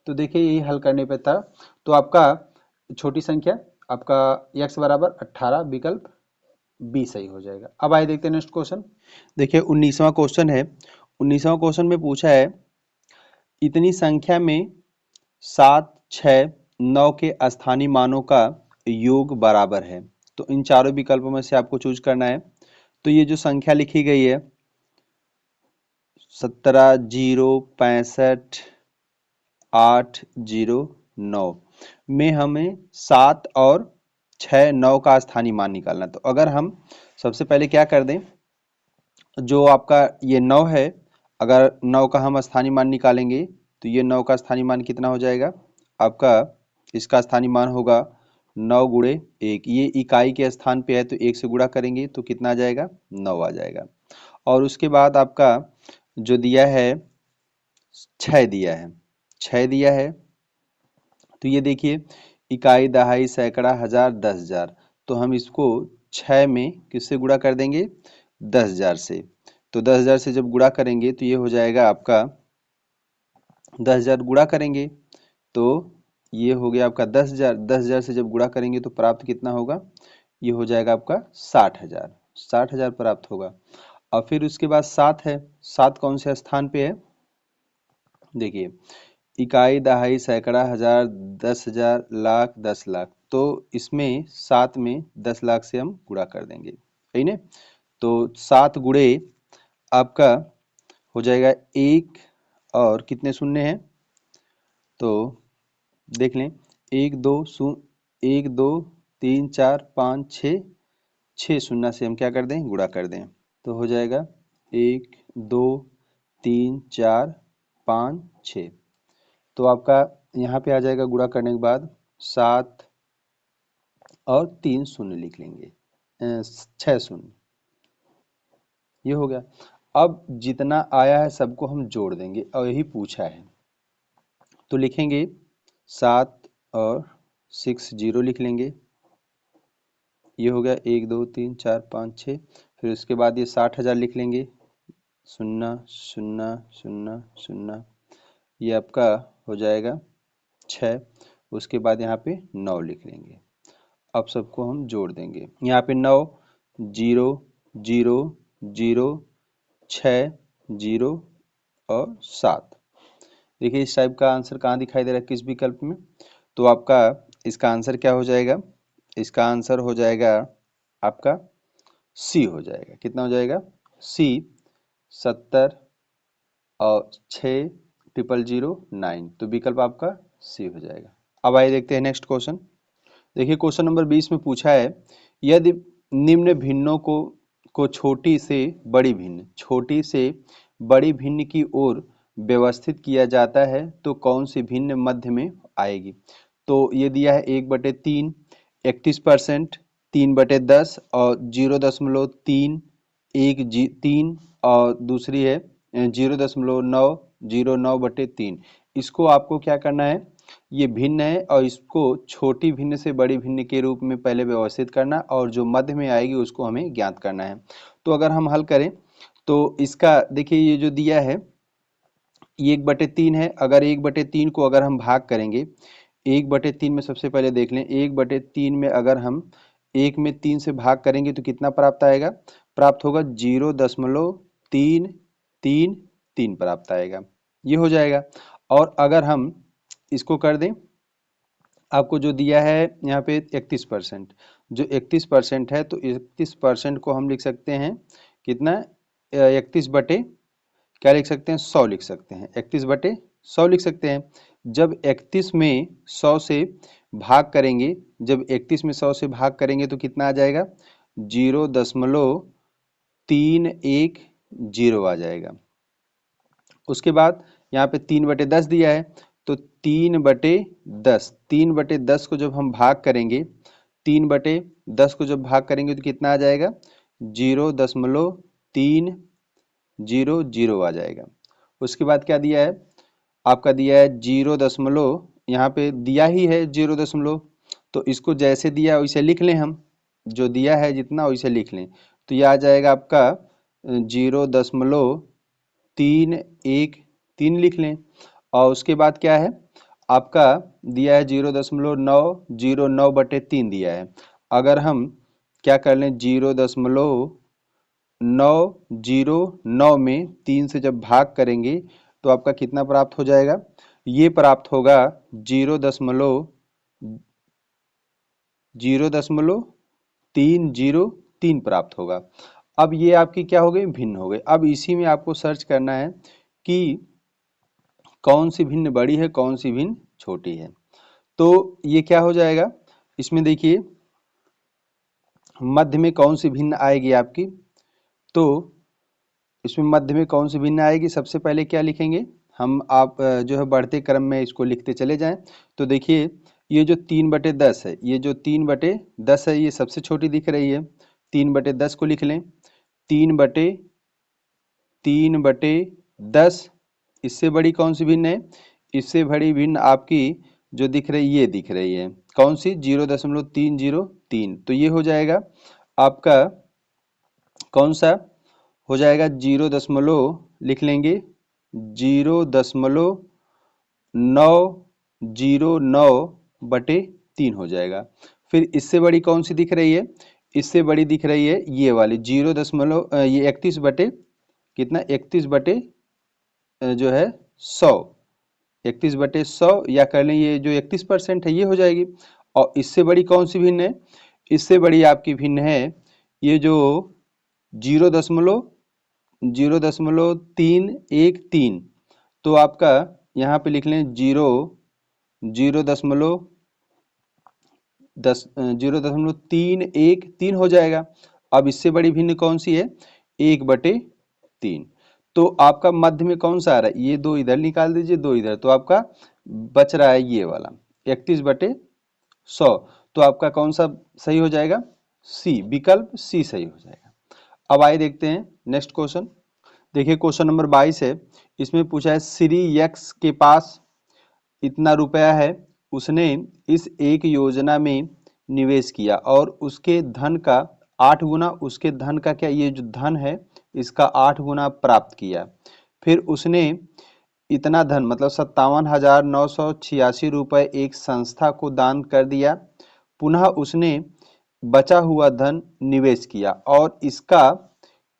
तो देखिए यही हल करने पे था। तो आपका छोटी संख्या आपका x बराबर 18, विकल्प बी सही हो जाएगा। अब आइए देखते हैं नेक्स्ट क्वेश्चन। देखिए 19वां क्वेश्चन है। 19वां क्वेश्चन में पूछा है इतनी संख्या में 7, 6, 9 के स्थानीय मानों का योग बराबर है। तो इन चारों विकल्पों में से आपको चूज करना है। तो ये जो संख्या लिखी गई है 17, 0, 65, 8, 0, 9 में हमें 7 और 6, 9 का स्थानीय मान निकालना है। तो अगर हम सबसे पहले क्या कर दें, जो आपका ये 9 है, अगर 9 का हम स्थानीय मान निकालेंगे तो ये 9 का स्थानीय मान कितना हो जाएगा आपका, इसका स्थानीय मान होगा 9 गुणे 1। ये इकाई के स्थान पे है तो 1 से गुणा करेंगे तो कितना आ जाएगा 9 आ जाएगा। और उसके बाद आपका जो दिया है 6 दिया है, 6 दिया है। तो ये देखिए इकाई, दहाई, सैकड़ा, हजार, 10,000। तो हम इसको 6 में किससे गुणा कर देंगे? 10,000 से। तो 10,000 से जब गुणा करेंगे तो ये हो जाएगा आपका 10,000 गुणा करेंगे तो ये हो गया आपका 10,000। 10,000 से जब गुणा करेंगे तो प्राप्त कितना होगा? ये हो जाएगा आपका 60,000। 60,000 प्राप्त होगा। और फिर उसके बाद 7 है। 7 कौन से स्थान पे है? देखिए, इकाई, दहाई, सैकड़ा, हजार, 10,000, लाख, 10,00,000। तो इसमें 7 में 10,00,000 से हम गुणा कर देंगे, सही ना? तो 7 गुणे आपका हो जाएगा 1 और कितने शून्य हैं? तो देख लें, 1 2 1 2 3 4 5 6, 6 शून्य से हम क्या कर दें? गुणा कर दें। तो हो जाएगा 1 2 3 4 5 6। तो आपका यहाँ पे आ जाएगा गुणा करने के बाद 7 और 3 शून्य लिख लेंगे, 6 शून्य, ये हो गया। अब जितना आया है सबको हम जोड़ देंगे और यही पूछा है। तो लिखेंगे 7 और 6 0 लिख लेंगे, ये हो गया 1 2 3 4 5 6। फिर उसके बाद ये 60,000 लिख लेंगे, 0 0 0 0, ये आपका हो जाएगा 6। उसके बाद यहाँ पे 9 लिख लेंगे। अब सबको हम जोड़ देंगे, यहाँ पे 9 0 0 0 6 0 और 7। देखिए इस टाइप का आंसर कहाँ दिखाई दे रहा है, किस विकल्प में? तो आपका इसका आंसर क्या हो जाएगा? इसका आंसर हो जाएगा आपका सी हो जाएगा। कितना हो जाएगा? सी, 70 और 6 00009। तो विकल्प आपका सी हो जाएगा। अब आइए देखते हैं नेक्स्ट क्वेश्चन। देखिए क्वेश्चन नंबर 20 में पूछा है, यदि निम्न भिन्नों को छोटी से बड़ी भिन्न की ओर व्यवस्थित किया जाता है तो कौन सी भिन्न मध्य में आएगी? तो ये दिया है 1/3, 31%, 3/10 और 0.3, 3 और दूसरी है 0.909/3। इसको आपको क्या करना है? ये भिन्न है और इसको छोटी भिन्न से बड़ी भिन्न के रूप में पहले व्यवस्थित करना और जो मध्य में आएगी उसको हमें ज्ञात करना है। तो अगर हम हल करें तो इसका देखिए ये जो दिया है ये 1/3 है। अगर 1/3 को अगर हम भाग करेंगे, 1/3 में सबसे पहले देख लें, 1/3 में अगर हम 1 में 3 से भाग करेंगे तो कितना प्राप्त आएगा? प्राप्त होगा 0.333 प्राप्त आएगा, ये हो जाएगा। और अगर हम इसको कर दें, आपको जो दिया है यहाँ पे 31%, जो 31% है तो 31% को हम लिख सकते हैं कितना? 31 बटे क्या लिख सकते हैं? 100 लिख सकते हैं, 31/100 लिख सकते हैं। जब 31 में 100 से भाग करेंगे, जब 31 में 100 से भाग करेंगे तो कितना आ जाएगा? 0.310 आ जाएगा। उसके बाद यहाँ पे 3/10 दिया है तो 3/10 को जब हम भाग करेंगे, 3/10 को जब भाग करेंगे तो कितना आ जाएगा? 0.300 आ जाएगा। उसके बाद क्या दिया है? आपका दिया है 0. यहाँ पे दिया ही है 0. तो इसको जैसे दिया वैसे लिख लें, हम जो दिया है जितना वैसे लिख लें। तो यह आ जाएगा आपका 0.313 लिख लें। और उसके बाद क्या है? आपका दिया है 0.909/3 दिया है। अगर हम क्या कर लें, 0.909 में 3 से जब भाग करेंगे तो आपका कितना प्राप्त हो जाएगा? ये प्राप्त होगा 0.303 प्राप्त होगा। अब ये आपकी क्या हो गई? भिन्न हो गई। अब इसी में आपको सर्च करना है कि कौन सी भिन्न बड़ी है, कौन सी भिन्न छोटी है। तो ये क्या हो जाएगा? इसमें देखिए मध्य में कौन सी भिन्न आएगी आपकी? तो इसमें मध्य में कौन सी भिन्न आएगी? सबसे पहले क्या लिखेंगे हम? आप जो है बढ़ते क्रम में इसको लिखते चले जाएं। तो देखिए ये जो 3/10 है, ये जो 3/10 है ये सबसे छोटी दिख रही है। 3/10 को लिख लें। 3/10 इससे बड़ी कौन सी भिन्न है? इससे बड़ी भिन्न आपकी जो दिख रही ये दिख रही है कौन सी 0.303, तो ये हो जाएगा आपका कौन सा हो जाएगा 0 लिख लेंगे 0.909/3 हो जाएगा। फिर इससे बड़ी कौन सी दिख रही है, इससे बड़ी दिख रही है ये वाली 31 बटे कितना 31 बटे जो है 100, 31/100 या कर लें ये जो 31% है ये हो जाएगी। और इससे बड़ी कौन सी भिन्न है, इससे बड़ी आपकी भिन्न है ये जो 0.313, तो आपका यहाँ पे लिख लें 0.313 हो जाएगा। अब इससे बड़ी भिन्न कौन सी है 1/3, तो आपका मध्य में कौन सा आ रहा है, ये दो इधर निकाल दीजिए दो इधर, तो आपका बच रहा है ये वाला 31/100, तो आपका कौन सा सही हो जाएगा, सी, विकल्प सी सही हो जाएगा। अब आइए देखते हैं नेक्स्ट क्वेश्चन। देखिए क्वेश्चन नंबर 22 है, इसमें पूछा है श्री यक्स के पास इतना रुपया है, उसने इस एक योजना में निवेश किया और उसके धन का 8 गुना, उसके धन का क्या, ये जो धन है इसका 8 गुना प्राप्त किया। फिर उसने इतना धन मतलब 57,986 रुपये एक संस्था को दान कर दिया। पुनः उसने बचा हुआ धन निवेश किया और इसका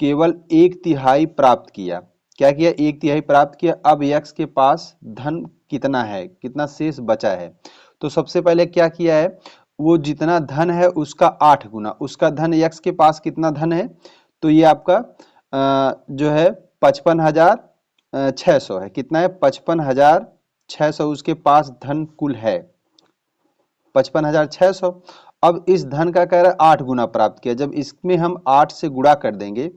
केवल 1/3 प्राप्त किया। क्या किया, 1/3 प्राप्त किया। अब यक्स के पास धन कितना है, कितना शेष बचा है, तो सबसे पहले क्या किया है, वो जितना धन है उसका 8 गुना, उसका धन यक्स के पास कितना धन है, तो ये आपका जो है 55,600 है। कितना है 55,600 उसके पास धन कुल है 55,600। अब इस धन का कह रहा है 8 गुना प्राप्त किया। जब इसमें हम 8 से गुणा कर देंगे,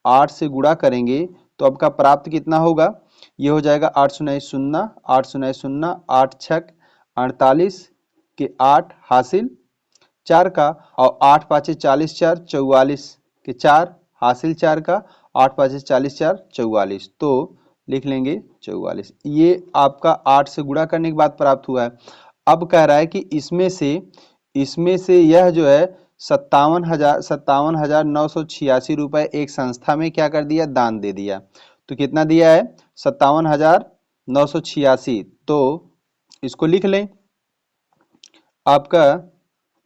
8 से गुणा करेंगे तो आपका प्राप्त कितना होगा, ये हो जाएगा 8 शून्य 0, 8 शून्य 0, 8 छक 48 के 8 हासिल 4 का, और 8 पाँचे 40 4 44 के 4 हासिल 4 का, 8 पाँचे 40 4 44, तो लिख लेंगे 44। ये आपका 8 से गुणा करने के बाद प्राप्त हुआ है। अब कह रहा है कि इसमें से यह जो है 57,986 रुपए एक संस्था में क्या कर दिया, दान दे दिया। तो कितना दिया है 57,986, तो इसको लिख लें, आपका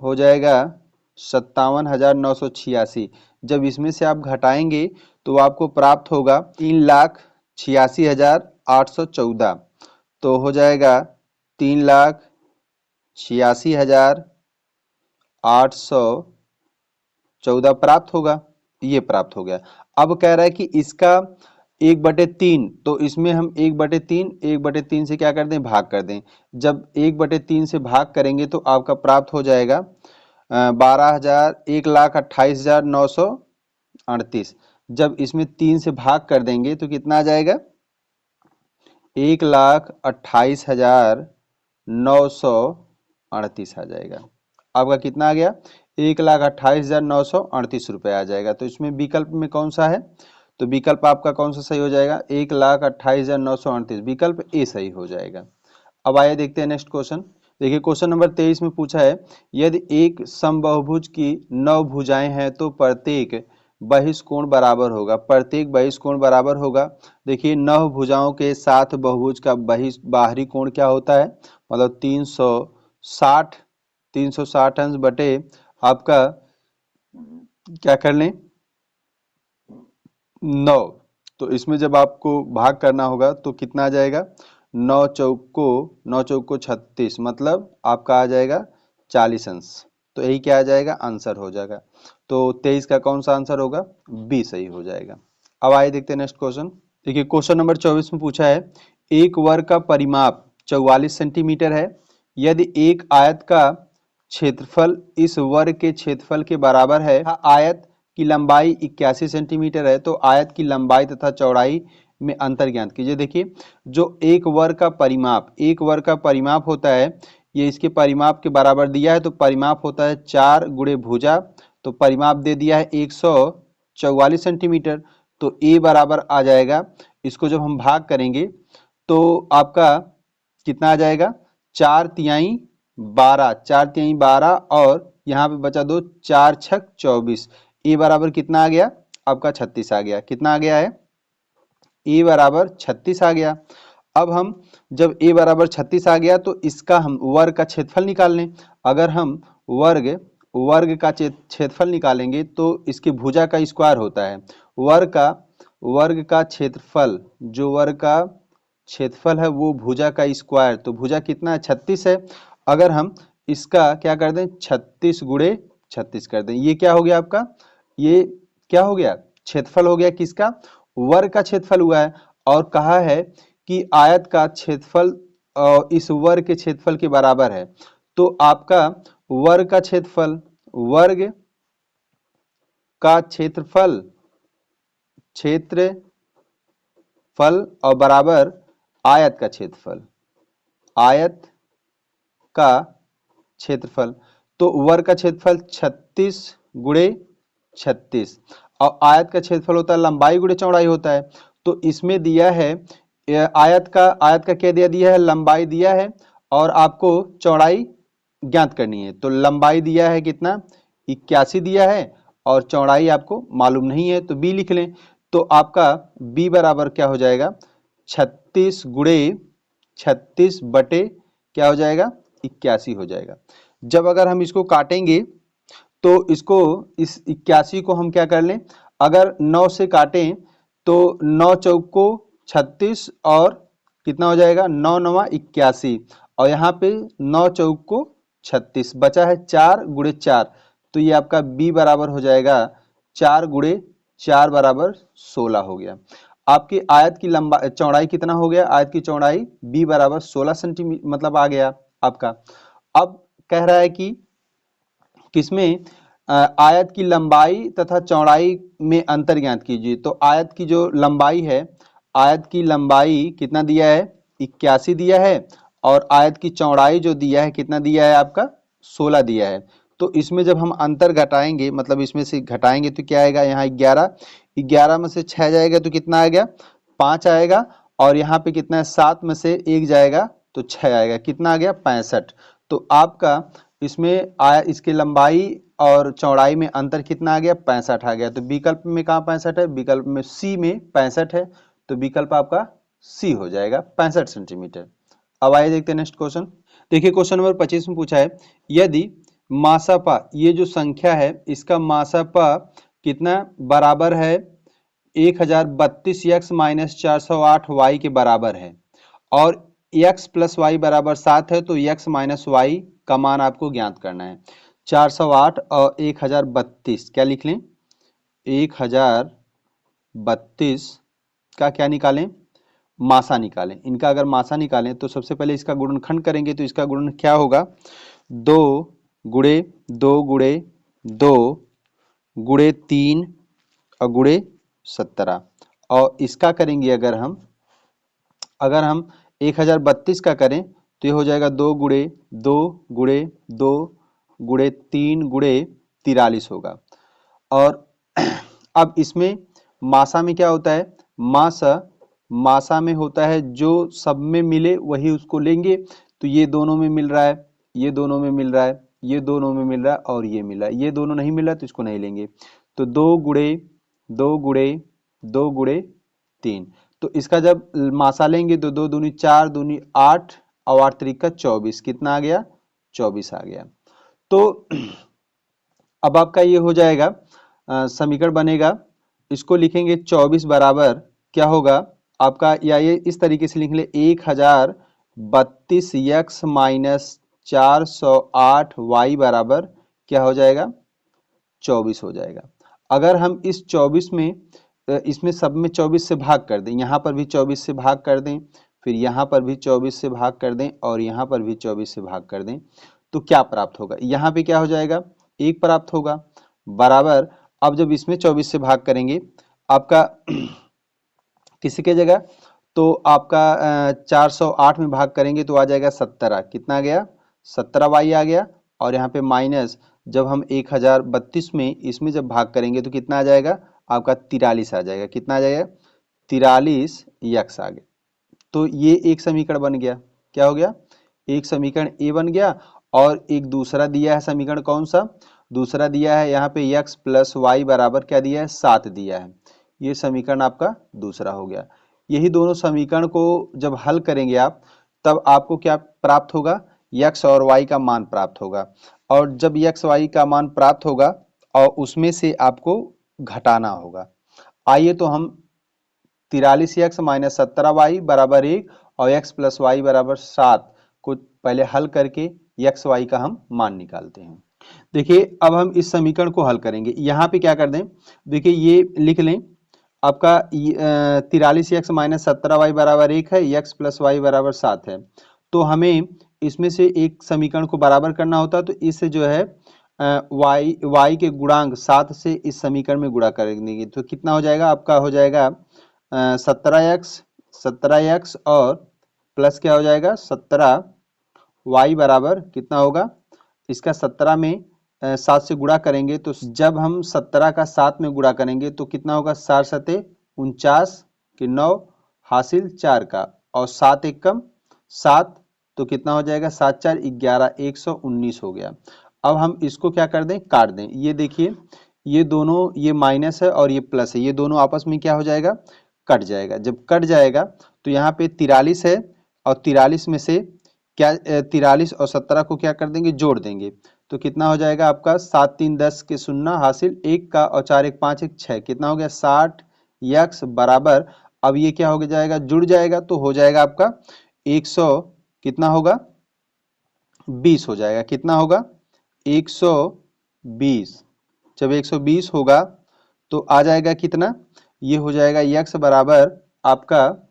हो जाएगा 57,986। जब इसमें से आप घटाएंगे तो आपको प्राप्त होगा 3,86,814, तो हो जाएगा 3,86,814 प्राप्त होगा, ये प्राप्त हो गया। अब कह रहा है कि इसका 1/3, तो इसमें हम 1/3 से क्या कर दें, भाग कर दें। जब 1/3 से भाग करेंगे तो आपका प्राप्त हो जाएगा 1,28,938। जब इसमें 3 से भाग कर देंगे तो कितना आ जाएगा 1,28,938 आ जाएगा। आपका कितना आ गया 1,28,938 रुपये आ जाएगा। तो इसमें विकल्प में कौन सा है, तो विकल्प आपका कौन सा सही हो जाएगा 1,28,938, विकल्प ए सही हो जाएगा। अब आइए देखते हैं नेक्स्ट क्वेश्चन। देखिए क्वेश्चन नंबर 23 में पूछा है, यदि एक समबाहुभुज की 9 भुजाएं हैं तो प्रत्येक बहिष्कोण बराबर होगा। प्रत्येक बहिष्कोण बराबर होगा। देखिए 9 भुजाओं के साथ बहुभुज का बाहरी कोण क्या होता है, मतलब 360 अंश बटे आपका क्या कर लें 9, तो इसमें जब आपको भाग करना होगा तो कितना आ जाएगा 9 चौक को 36, मतलब आपका आ जाएगा 40 अंश। तो यही क्या आ जाएगा आंसर हो जाएगा। तो 23 का कौन सा आंसर होगा, बी सही हो जाएगा। अब आइए देखते हैं नेक्स्ट क्वेश्चन। देखिए क्वेश्चन नंबर 24 में पूछा है, एक वर्ग का परिमाप 44 सेंटीमीटर है। यदि एक आयत का क्षेत्रफल इस वर्ग के क्षेत्रफल के बराबर है, आयत की लंबाई 81 सेंटीमीटर है, तो आयत की लंबाई तथा चौड़ाई में अंतर ज्ञात कीजिए। देखिए जो एक वर्ग का परिमाप होता है, ये इसके परिमाप के बराबर दिया है, तो परिमाप होता है 4 गुणे भुजा, तो परिमाप दे दिया है 144 सेंटीमीटर, तो ए बराबर आ जाएगा। इसको जब हम भाग करेंगे तो आपका कितना आ जाएगा 4 तिहाई 12, 4 तिहाई 12 और यहाँ पे बचा 2, 4 छक 24। ए बराबर कितना आ गया आपका 36 आ गया। कितना आ गया है, ए बराबर 36 आ गया। अब हम जब ए बराबर 36 आ गया तो इसका हम वर्ग का क्षेत्रफल निकाल लें। अगर हम वर्ग का क्षेत्रफल निकालेंगे तो इसकी भुजा का स्क्वायर होता है। वर्ग का क्षेत्रफल, जो वर्ग का क्षेत्रफल है वो भुजा का स्क्वायर, तो भुजा कितना है 36 है। अगर हम इसका क्या कर दें 36 गुणे 36 कर दें, ये क्या हो गया आपका, ये क्या हो गया क्षेत्रफल हो गया किसका, वर्ग का क्षेत्रफल हुआ है। और कहा है कि आयत का क्षेत्रफल इस वर्ग के क्षेत्रफल के बराबर है। तो आपका वर्ग का क्षेत्रफल क्षेत्रफल और बराबर आयत का क्षेत्रफल। तो वर्ग का क्षेत्रफल 36 गुणे 36 और आयत का क्षेत्रफल होता है लंबाई गुणे चौड़ाई होता है। तो इसमें दिया है आयत का क्या दिया है, लंबाई दिया है और आपको चौड़ाई ज्ञात करनी है। तो लंबाई दिया है कितना 81 दिया है और चौड़ाई आपको मालूम नहीं है, तो बी लिख लें। तो आपका बी बराबर क्या हो जाएगा 36 गुणे 36 बटे क्या हो जाएगा 81 हो जाएगा। जब अगर हम इसको काटेंगे तो इसको इस 81 को हम क्या कर लें, अगर 9 से काटें तो 9 चौक को 36 और कितना हो जाएगा 9 नवा 81 और यहाँ पे 9 चौक को 36 बचा है 4 गुणे 4। तो ये आपका b बराबर हो जाएगा 4 गुणे 4 बराबर 16 हो गया। आपकी आयत की लंबाई चौड़ाई कितना हो गया, आयत की चौड़ाई b बराबर 16 सेंटीमीटर मतलब आ गया आपका। अब कह रहा है कि किसमें आयत की लंबाई तथा चौड़ाई में अंतर ज्ञात कीजिए। तो आयत की जो लंबाई है, आयत की लंबाई कितना दिया है 81 दिया है और आयत की चौड़ाई जो दिया है कितना दिया है आपका 16 दिया है। तो इसमें जब हम अंतर घटाएंगे मतलब इसमें से घटाएंगे तो क्या आएगा, यहाँ 11 में से 6 जाएगा तो कितना आएगा 5 आएगा और यहाँ पे कितना है 7 में से 1 जाएगा तो 6 आएगा, कितना आ गया 65। तो आपका इसमें आया इसकी लंबाई और चौड़ाई में अंतर कितना आ गया 65 आ गया। तो विकल्प में कहाँ 65 है, विकल्प में सी में 65 है। तो विकल्प आपका सी हो जाएगा 65 सेंटीमीटर। अब आइए देखते हैं नेक्स्ट क्वेश्चन। देखिए क्वेश्चन नंबर 25 में पूछा है यदि मासापा, ये जो संख्या है इसका मासापा कितना बराबर है 1032 x माइनस 408 y के बराबर है और x प्लस वाई बराबर 7 है, तो x माइनस वाई का मान आपको ज्ञात करना है। 408 और 1032 क्या लिख लें 1032 का क्या निकालें मासा निकालें। इनका अगर मासा निकालें तो सबसे पहले इसका गुणनखंड करेंगे तो इसका गुणन क्या होगा 2 गुणे 2 गुणे 2 गुणे 3 और गुणे 17 और इसका करेंगे अगर हम 1032 का करें तो ये हो जाएगा 2 गुणे 2 गुणे 2 गुणे 3 गुणे 43 होगा। और अब इसमें मासा में क्या होता है, मासा में होता है जो सब में मिले वही उसको लेंगे। तो ये दोनों में मिल रहा है, ये दोनों में मिल रहा है, ये दोनों में मिल रहा है और ये मिल रहा है, ये दोनों नहीं मिल रहा है तो इसको नहीं लेंगे। तो 2 गुणे 2 गुणे 2 गुणे 3, तो इसका जब मासा लेंगे तो 2 दूनी 4 दूनी 8 और 8 त्रिका 24, कितना आ गया 24 आ गया। तो अब आपका ये हो जाएगा समीकरण बनेगा, इसको लिखेंगे 24 बराबर क्या होगा आपका, या ये इस तरीके से लिख ले 1032 x माइनस 408 y बराबर क्या हो जाएगा 24 हो जाएगा। अगर हम इस 24 में इसमें सब में 24 से भाग कर दें, यहाँ पर भी 24 से भाग कर दें, फिर यहाँ पर भी 24 से भाग कर दें और यहाँ पर भी 24 से भाग कर दें, तो क्या प्राप्त होगा, यहाँ पे क्या हो जाएगा 1 प्राप्त होगा बराबर। अब जब इसमें 24 से भाग करेंगे आपका किसी के जगह तो आपका 408 में भाग करेंगे तो आ जाएगा 17, कितना आ गया 17 y आ गया। और यहाँ पे माइनस जब हम 1032 में इसमें जब भाग करेंगे तो कितना आ जाएगा आपका 43 आ जाएगा, कितना आ जाएगा 43 x आ गया। तो ये एक समीकरण बन गया, क्या हो गया एक समीकरण ए बन गया और एक दूसरा दिया है समीकरण कौन सा, दूसरा दिया है यहाँ पे x प्लस वाई बराबर क्या दिया है 7 दिया है। ये समीकरण आपका दूसरा हो गया। यही दोनों समीकरण को जब हल करेंगे आप तब आपको क्या प्राप्त होगा, x और y का मान प्राप्त होगा। और जब x y का मान प्राप्त होगा और उसमें से आपको घटाना होगा। आइए तो हम 43x माइनस 17y बराबर 1 और x प्लस वाई बराबर 7 को पहले हल करके x y का हम मान निकालते हैं। देखिए अब हम इस समीकरण को हल करेंगे। यहाँ पे क्या कर दें, देखिए ये लिख लें आपका 43x माइनस 17y बराबर 1 है, x प्लस वाई बराबर 7 है। तो हमें इसमें से एक समीकरण को बराबर करना होता है, तो इससे जो है y के गुणांक 7 से इस समीकरण में गुणा कर देंगे तो कितना हो जाएगा, आपका हो जाएगा 17x और प्लस क्या हो जाएगा 17y बराबर कितना होगा, इसका 17 में 7 से गुणा करेंगे तो जब हम 17 का 7 में गुणा करेंगे तो कितना होगा, 4 सते 49 के 9 हासिल 4 का और 7 एक कम 7 तो कितना हो जाएगा 7 4 11 119 हो गया। अब हम इसको क्या कर दें, काट दें। ये देखिए ये दोनों, ये माइनस है और ये प्लस है, ये दोनों आपस में क्या हो जाएगा, कट जाएगा। जब कट जाएगा तो यहाँ पे 43 है और 43 में से क्या 43 और 17 को क्या कर देंगे, जोड़ देंगे तो कितना हो जाएगा आपका 7 3 10 के 0 हासिल 1 का और 4 1 5 1 6 कितना हो गया 60 x बराबर। अब ये क्या हो जाएगा, जुड़ जाएगा तो हो जाएगा आपका 100 कितना होगा 20 हो जाएगा, कितना होगा 120। जब 120 होगा तो आ जाएगा कितना, ये हो जाएगा x बराबर आपका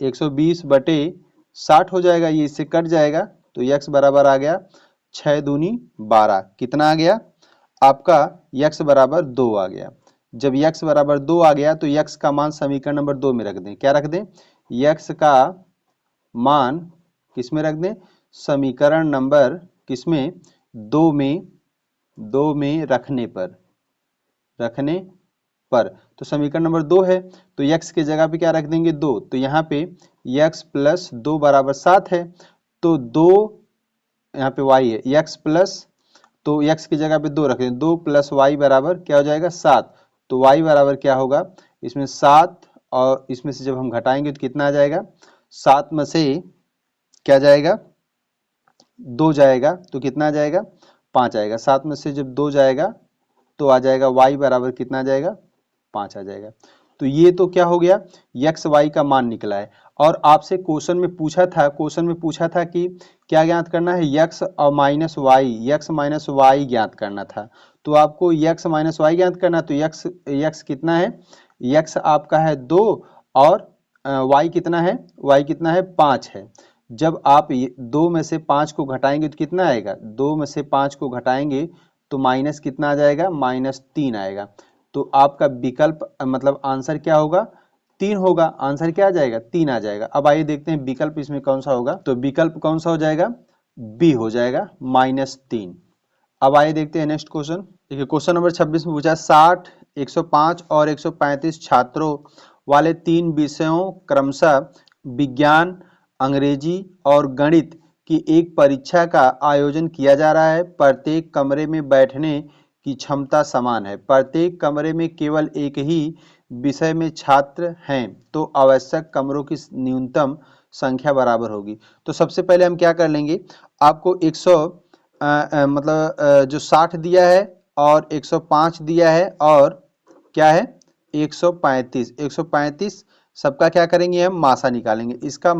120 बटे 60 हो जाएगा, ये इससे कट जाएगा तो x बराबर आ गया 6 दूनी 12, कितना आ गया आपका x बराबर 2 आ गया। जब x बराबर 2 आ गया तो x का मान समीकरण नंबर 2 में रख दें। क्या रख दें, x का मान किस में रख दें, समीकरण नंबर किसमें 2 में रखने पर तो समीकरण नंबर 2 है तो x के जगह पे क्या रख देंगे 2, तो यहाँ पे x प्लस 2 बराबर 7 है तो 2 यहाँ पे y है x प्लस, तो x की जगह पे 2 रख दें, 2 प्लस y बराबर क्या हो जाएगा 7, तो y बराबर क्या होगा इसमें 7 और इसमें से जब हम घटाएंगे तो कितना आ जाएगा, 7 में से क्या जाएगा 2 जाएगा तो कितना आ जाएगा 5 आएगा, 7 में से जब 2 जाएगा तो आ जाएगा y बराबर कितना आ जाएगा 5 आ जाएगा। तो ये तो क्या हो गया, x y का मान निकला है। और आपसे क्वेश्चन में पूछा था कि क्या ज्ञात करना है, x और माइनस वाई ज्ञात करना था। तो आपको x माइनस वाई ज्ञात करना, तो x कितना है, x आपका है 2 और y कितना है 5 है। जब आप 2 में से 5 को घटाएंगे तो कितना आएगा, 2 में से 5 को घटाएंगे तो माइनस कितना आ जाएगा, -3 आएगा। तो आपका विकल्प मतलब आंसर क्या होगा, 3 होगा। आंसर क्या आ जाएगा, 3 आ जाएगा। अब आइए देखते हैं विकल्प इसमें कौन सा होगा, तो विकल्प कौन सा हो जाएगा, बी हो जाएगा -3। अब आइए देखते हैं नेक्स्ट क्वेश्चन। देखिए क्वेश्चन नंबर 26 में पूछा 60, 105 और 135 छात्रों वाले 3 विषयों क्रमशः विज्ञान, अंग्रेजी और गणित की एक परीक्षा का आयोजन किया जा रहा है। प्रत्येक कमरे में बैठने की क्षमता समान है, प्रत्येक कमरे में केवल एक ही विषय में छात्र हैं, तो आवश्यक कमरों की न्यूनतम संख्या बराबर होगी। तो सबसे पहले हम क्या कर लेंगे, आपको 100 जो 60 दिया है और 105 दिया है और क्या है 135 सबका क्या करेंगे, हम मासा निकालेंगे। इसका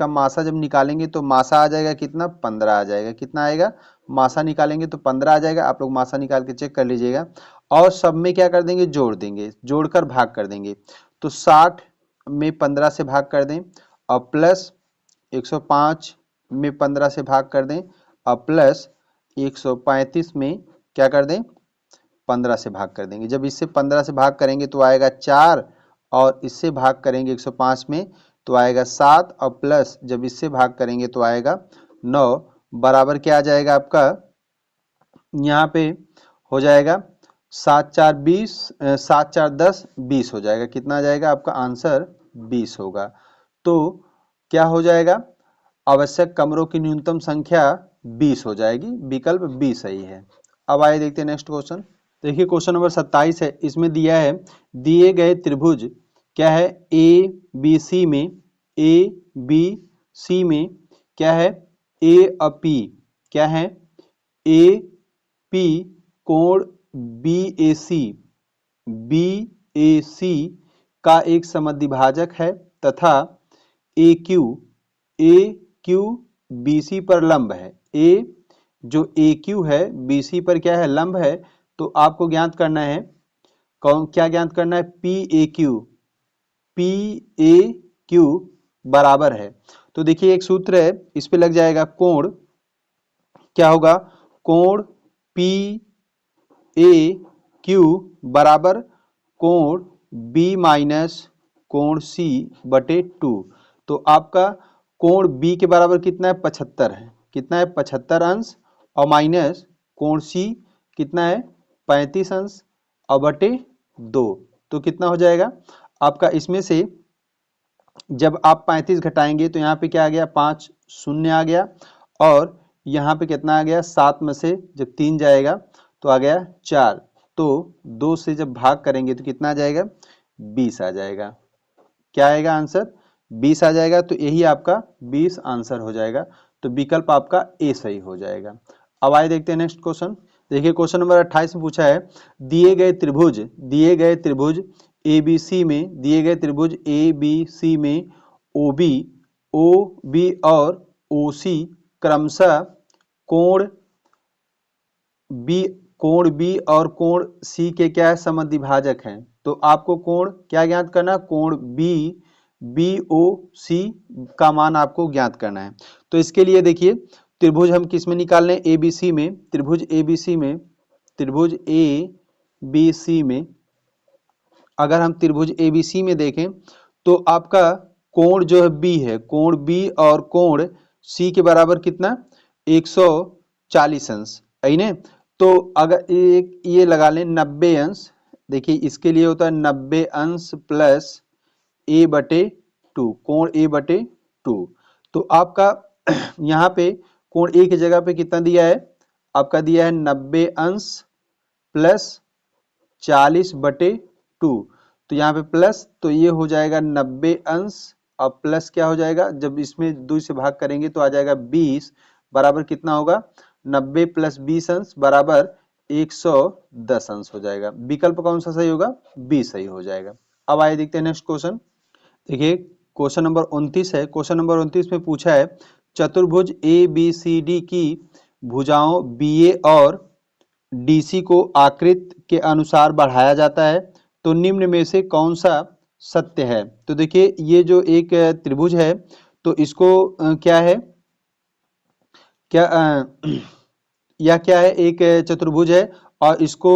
मासा जब निकालेंगे तो मासा आ जाएगा कितना, 15 आ जाएगा। कितना आएगा, मासा निकालेंगे तो 15 आ जाएगा। आप लोग मासा निकाल के चेक कर लीजिएगा। और सब में क्या कर देंगे, जोड़ देंगे, जोड़कर भाग कर देंगे। तो 60 में 15 से भाग कर दें और प्लस 105 में 15 से भाग कर दें और प्लस 135 में क्या कर दें, 15 से भाग कर देंगे। जब इससे 15 से भाग करेंगे तो आएगा 4 और इससे भाग करेंगे 105 में तो आएगा 7 और प्लस जब इससे भाग करेंगे तो आएगा 9 बराबर क्या आ जाएगा आपका, यहाँ पे हो जाएगा 7 4 20, 7 4 10 20 हो जाएगा। कितना आ जाएगा आपका आंसर 20 होगा। तो क्या हो जाएगा, आवश्यक कमरों की न्यूनतम संख्या 20 हो जाएगी, विकल्प बी सही है। अब आइए देखते हैं नेक्स्ट क्वेश्चन। देखिए क्वेश्चन नंबर 27 है, इसमें दिया है दिए गए त्रिभुज क्या है ए बी सी में, ए बी सी में क्या है ए पी क्या है ए पी कोण बी ए सी का एक समद्विभाजक है तथा ए क्यू बी सी पर लंब है। ए जो ए क्यू है बी सी पर क्या है लंब है, तो आपको ज्ञात करना है कौन क्या ज्ञात करना है पी ए क्यू बराबर है। तो देखिए एक सूत्र है, इस पे लग जाएगा कोण क्या होगा कोण पी ए क्यू बराबर कोण बी माइनस कोण सी बटे 2। तो आपका कोण बी के बराबर कितना है 75 है, कितना है 75 अंश, और माइनस कोण सी कितना है 35 अंश और बटे 2। तो कितना हो जाएगा आपका, इसमें से जब आप 35 घटाएंगे तो यहाँ पे क्या आ गया 5 शून्य आ गया, और यहाँ पे कितना आ गया 7 में से जब 3 जाएगा तो आ गया 4। तो 2 से जब भाग करेंगे तो कितना आ जाएगा 20 आ जाएगा। क्या आएगा आंसर 20 आ जाएगा। तो यही आपका 20 आंसर हो जाएगा। तो विकल्प आपका ए सही हो जाएगा। अब आइए देखते हैं नेक्स्ट क्वेश्चन। देखिए क्वेश्चन नंबर 28 में पूछा है दिए गए त्रिभुज ए बी सी में, दिए गए त्रिभुज ए बी सी में ओ बी और ओ सी क्रमशः कोण बी और कोण सी के क्या है समद्विभाजक हैं। तो आपको कोण क्या ज्ञात करना है कोण बी ओ सी का मान आपको ज्ञात करना है। तो इसके लिए देखिए त्रिभुज हम किस में निकाल लें ए बी सी में, त्रिभुज ए बी सी में अगर हम त्रिभुज ए बी सी में देखें तो आपका कोण जो है बी है, कोण बी और कोण सी के बराबर कितना 140 अंश है ने। तो अगर एक ये लगा लें 90 अंश, देखिए इसके लिए होता है 90 अंश प्लस ए बटे 2, कोण ए बटे 2। तो आपका यहाँ पे कोण ए की जगह पे कितना दिया है आपका दिया है 90 अंश प्लस 40 बटे 2। तो यहाँ पे प्लस, तो ये हो जाएगा 90 अंश और प्लस क्या हो जाएगा जब इसमें 2 से भाग करेंगे तो आ जाएगा 20 बराबर कितना होगा 90 प्लस 20 अंश बराबर 110 अंश हो जाएगा। विकल्प कौन सा सही होगा बी सही हो जाएगा। अब आइए देखते हैं नेक्स्ट क्वेश्चन। देखिए क्वेश्चन नंबर 29 है, क्वेश्चन नंबर 29 में पूछा है चतुर्भुज ए बी सी डी की भुजाओं बी ए और डीसी को आकृति के अनुसार बढ़ाया जाता है, तो निम्न में से कौन सा सत्य है। तो देखिए ये जो एक त्रिभुज है तो इसको क्या है क्या या क्या है एक चतुर्भुज है और इसको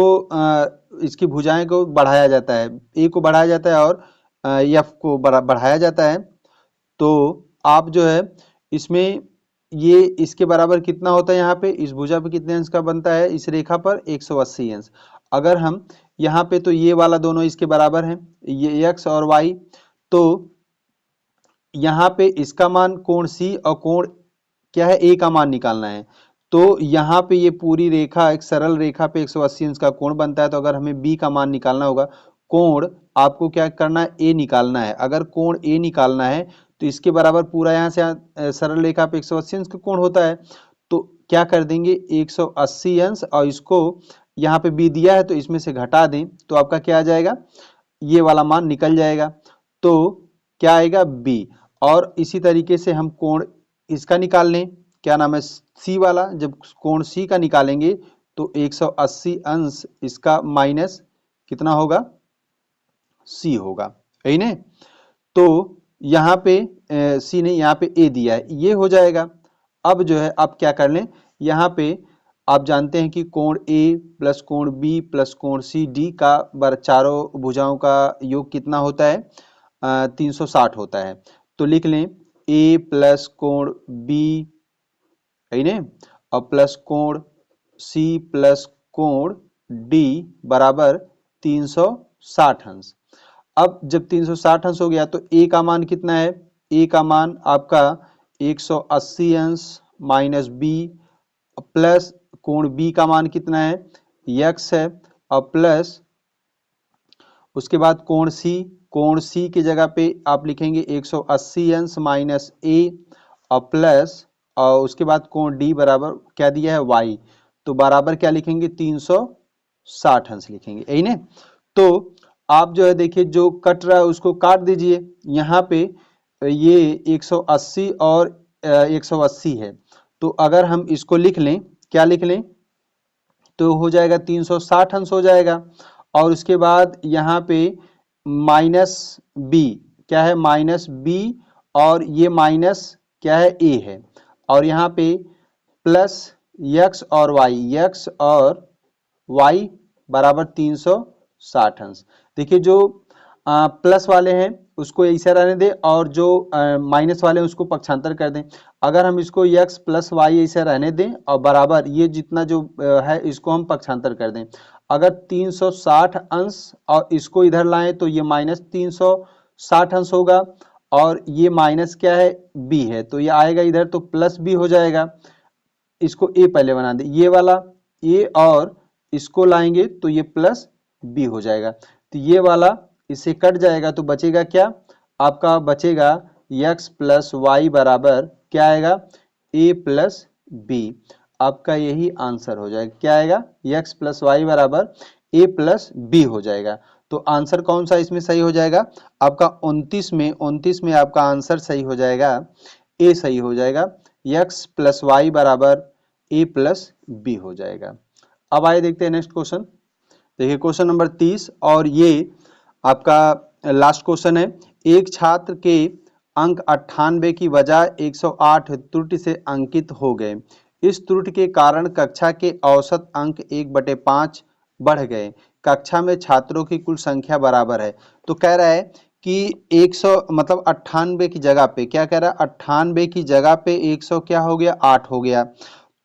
इसकी भुजाएं को बढ़ाया जाता है, ए को बढ़ाया जाता है और एफ को बढ़ाया जाता है। तो आप जो है इसमें ये इसके बराबर कितना होता है, यहाँ पे इस भुजा पे कितने अंश का बनता है इस रेखा पर 180 अंश। अगर हम यहाँ पे तो ये वाला दोनों इसके बराबर हैं, ये x और y, तो यहाँ पे इसका मान कोण सी और कोण क्या है a का मान निकालना है। तो यहाँ पे ये पूरी रेखा एक सरल रेखा पे 180 अंश का कोण बनता है। तो अगर हमें b का मान निकालना होगा, कोण आपको क्या करना है a निकालना है। अगर कोण a निकालना है तो इसके बराबर पूरा यहाँ से सरल रेखा पे 180 अंश का कोण होता है। तो क्या कर देंगे 180 अंश और इसको यहाँ पे b दिया है तो इसमें से घटा दें तो आपका क्या आ जाएगा ये वाला मान निकल जाएगा। तो क्या आएगा b। और इसी तरीके से हम कोण इसका निकाल लें, क्या नाम है c वाला, जब कोण c का निकालेंगे तो 180 अंश इसका माइनस कितना होगा c होगा, है ना। तो यहाँ पे c नहीं यहाँ पे a दिया है, ये हो जाएगा। अब जो है आप क्या कर लें, यहाँ पे आप जानते हैं कि कोण a प्लस कोण b प्लस कोण c d का चारों भुजाओं का योग कितना होता है 360 होता है। तो लिख लें a प्लस कोण b है ना और प्लस कोण c प्लस कोण d बराबर 360 अंश। अब जब 360 अंश हो गया तो a का मान कितना है, a का मान आपका 180 अंश माइनस बी प्लस कोण बी का मान कितना है, x है, और प्लस उसके बाद कोण सी की जगह पे आप लिखेंगे 180 अंश माइनस ए और प्लस और उसके बाद कोण डी बराबर क्या दिया है y, तो बराबर क्या लिखेंगे 360 अंश लिखेंगे, यही ना। तो आप जो है देखिए जो कट रहा है उसको काट दीजिए, यहाँ पे ये 180 और 180 है, तो अगर हम इसको लिख लें, क्या लिख लें, तो हो जाएगा 360 अंश हो जाएगा। और उसके बाद यहाँ पे माइनस बी, क्या है माइनस बी, और ये माइनस क्या है ए है, और यहाँ पे प्लस यक्स और वाई बराबर 360 अंश। देखिए जो प्लस वाले हैं उसको ऐसा रहने दें और जो माइनस वाले हैं उसको पक्षांतर कर दें। अगर हम इसको x प्लस वाई ऐसा रहने दें और बराबर ये जितना जो है इसको हम पक्षांतर कर दें, अगर 360 अंश और इसको इधर लाएं तो ये माइनस 360 अंश होगा, और ये माइनस क्या है b है, तो ये आएगा इधर तो प्लस b हो जाएगा। इसको a पहले बना दें, ये वाला a और इसको लाएंगे तो ये प्लस b हो जाएगा, तो ये वाला इससे कट जाएगा तो बचेगा क्या, आपका बचेगा x प्लस वाई बराबर क्या आएगा a प्लस बी। आपका यही आंसर हो जाएगा, क्या आएगा x प्लस वाई बराबर a प्लस बी हो जाएगा। तो आंसर कौन सा इसमें सही हो जाएगा, आपका 29 में आपका आंसर सही हो जाएगा, a सही हो जाएगा, x प्लस वाई बराबर a प्लस बी हो जाएगा। अब आइए देखते हैं नेक्स्ट क्वेश्चन। देखिए क्वेश्चन नंबर 30 और ये आपका लास्ट क्वेश्चन है। एक छात्र के अंक 98 की बजाय 108 त्रुटि से अंकित हो गए। इस त्रुटि के कारण कक्षा के औसत अंक 1/5 बढ़ गए। कक्षा में छात्रों की कुल संख्या बराबर है। तो कह रहा है कि 100 मतलब 98 की जगह पे क्या कह रहा है, 98 की जगह पे 100 क्या हो गया 8 हो गया।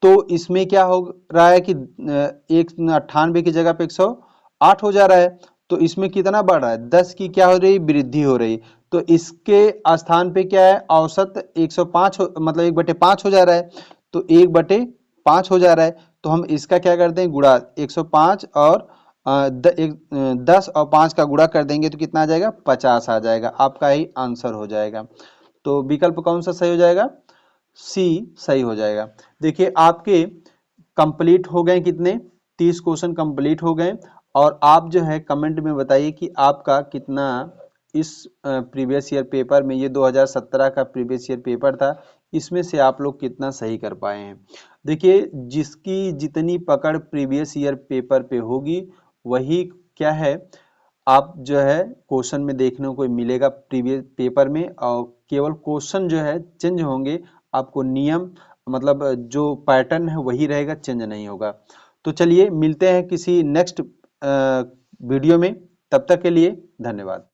तो इसमें क्या हो रहा है कि 98 की जगह पे 108 हो जा रहा है, तो इसमें कितना बढ़ रहा है 10 की क्या हो रही वृद्धि हो रही। तो इसके स्थान पे क्या है औसत 105 मतलब 1/5 हो जा रहा है, तो 1/5 हो जा रहा है, तो हम इसका क्या करते हैं गुणा 105 और 10 और 5 का गुणा कर देंगे तो कितना आ जाएगा 50 आ जाएगा। आपका ही आंसर हो जाएगा। तो विकल्प कौन सा सही हो जाएगा, सी सही हो जाएगा। देखिए आपके कंप्लीट हो गए कितने 30 क्वेश्चन कंप्लीट हो गए, और आप जो है कमेंट में बताइए कि आपका कितना इस प्रीवियस ईयर पेपर में, ये 2017 का प्रीवियस ईयर पेपर था, इसमें से आप लोग कितना सही कर पाए हैं। देखिए जिसकी जितनी पकड़ प्रीवियस ईयर पेपर पे होगी वही क्या है आप जो है क्वेश्चन में देखने को मिलेगा प्रीवियस पेपर में, और केवल क्वेश्चन जो है चेंज होंगे, आपको नियम मतलब जो पैटर्न है वही रहेगा, चेंज नहीं होगा। तो चलिए मिलते हैं किसी नेक्स्ट वीडियो में, तब तक के लिए धन्यवाद।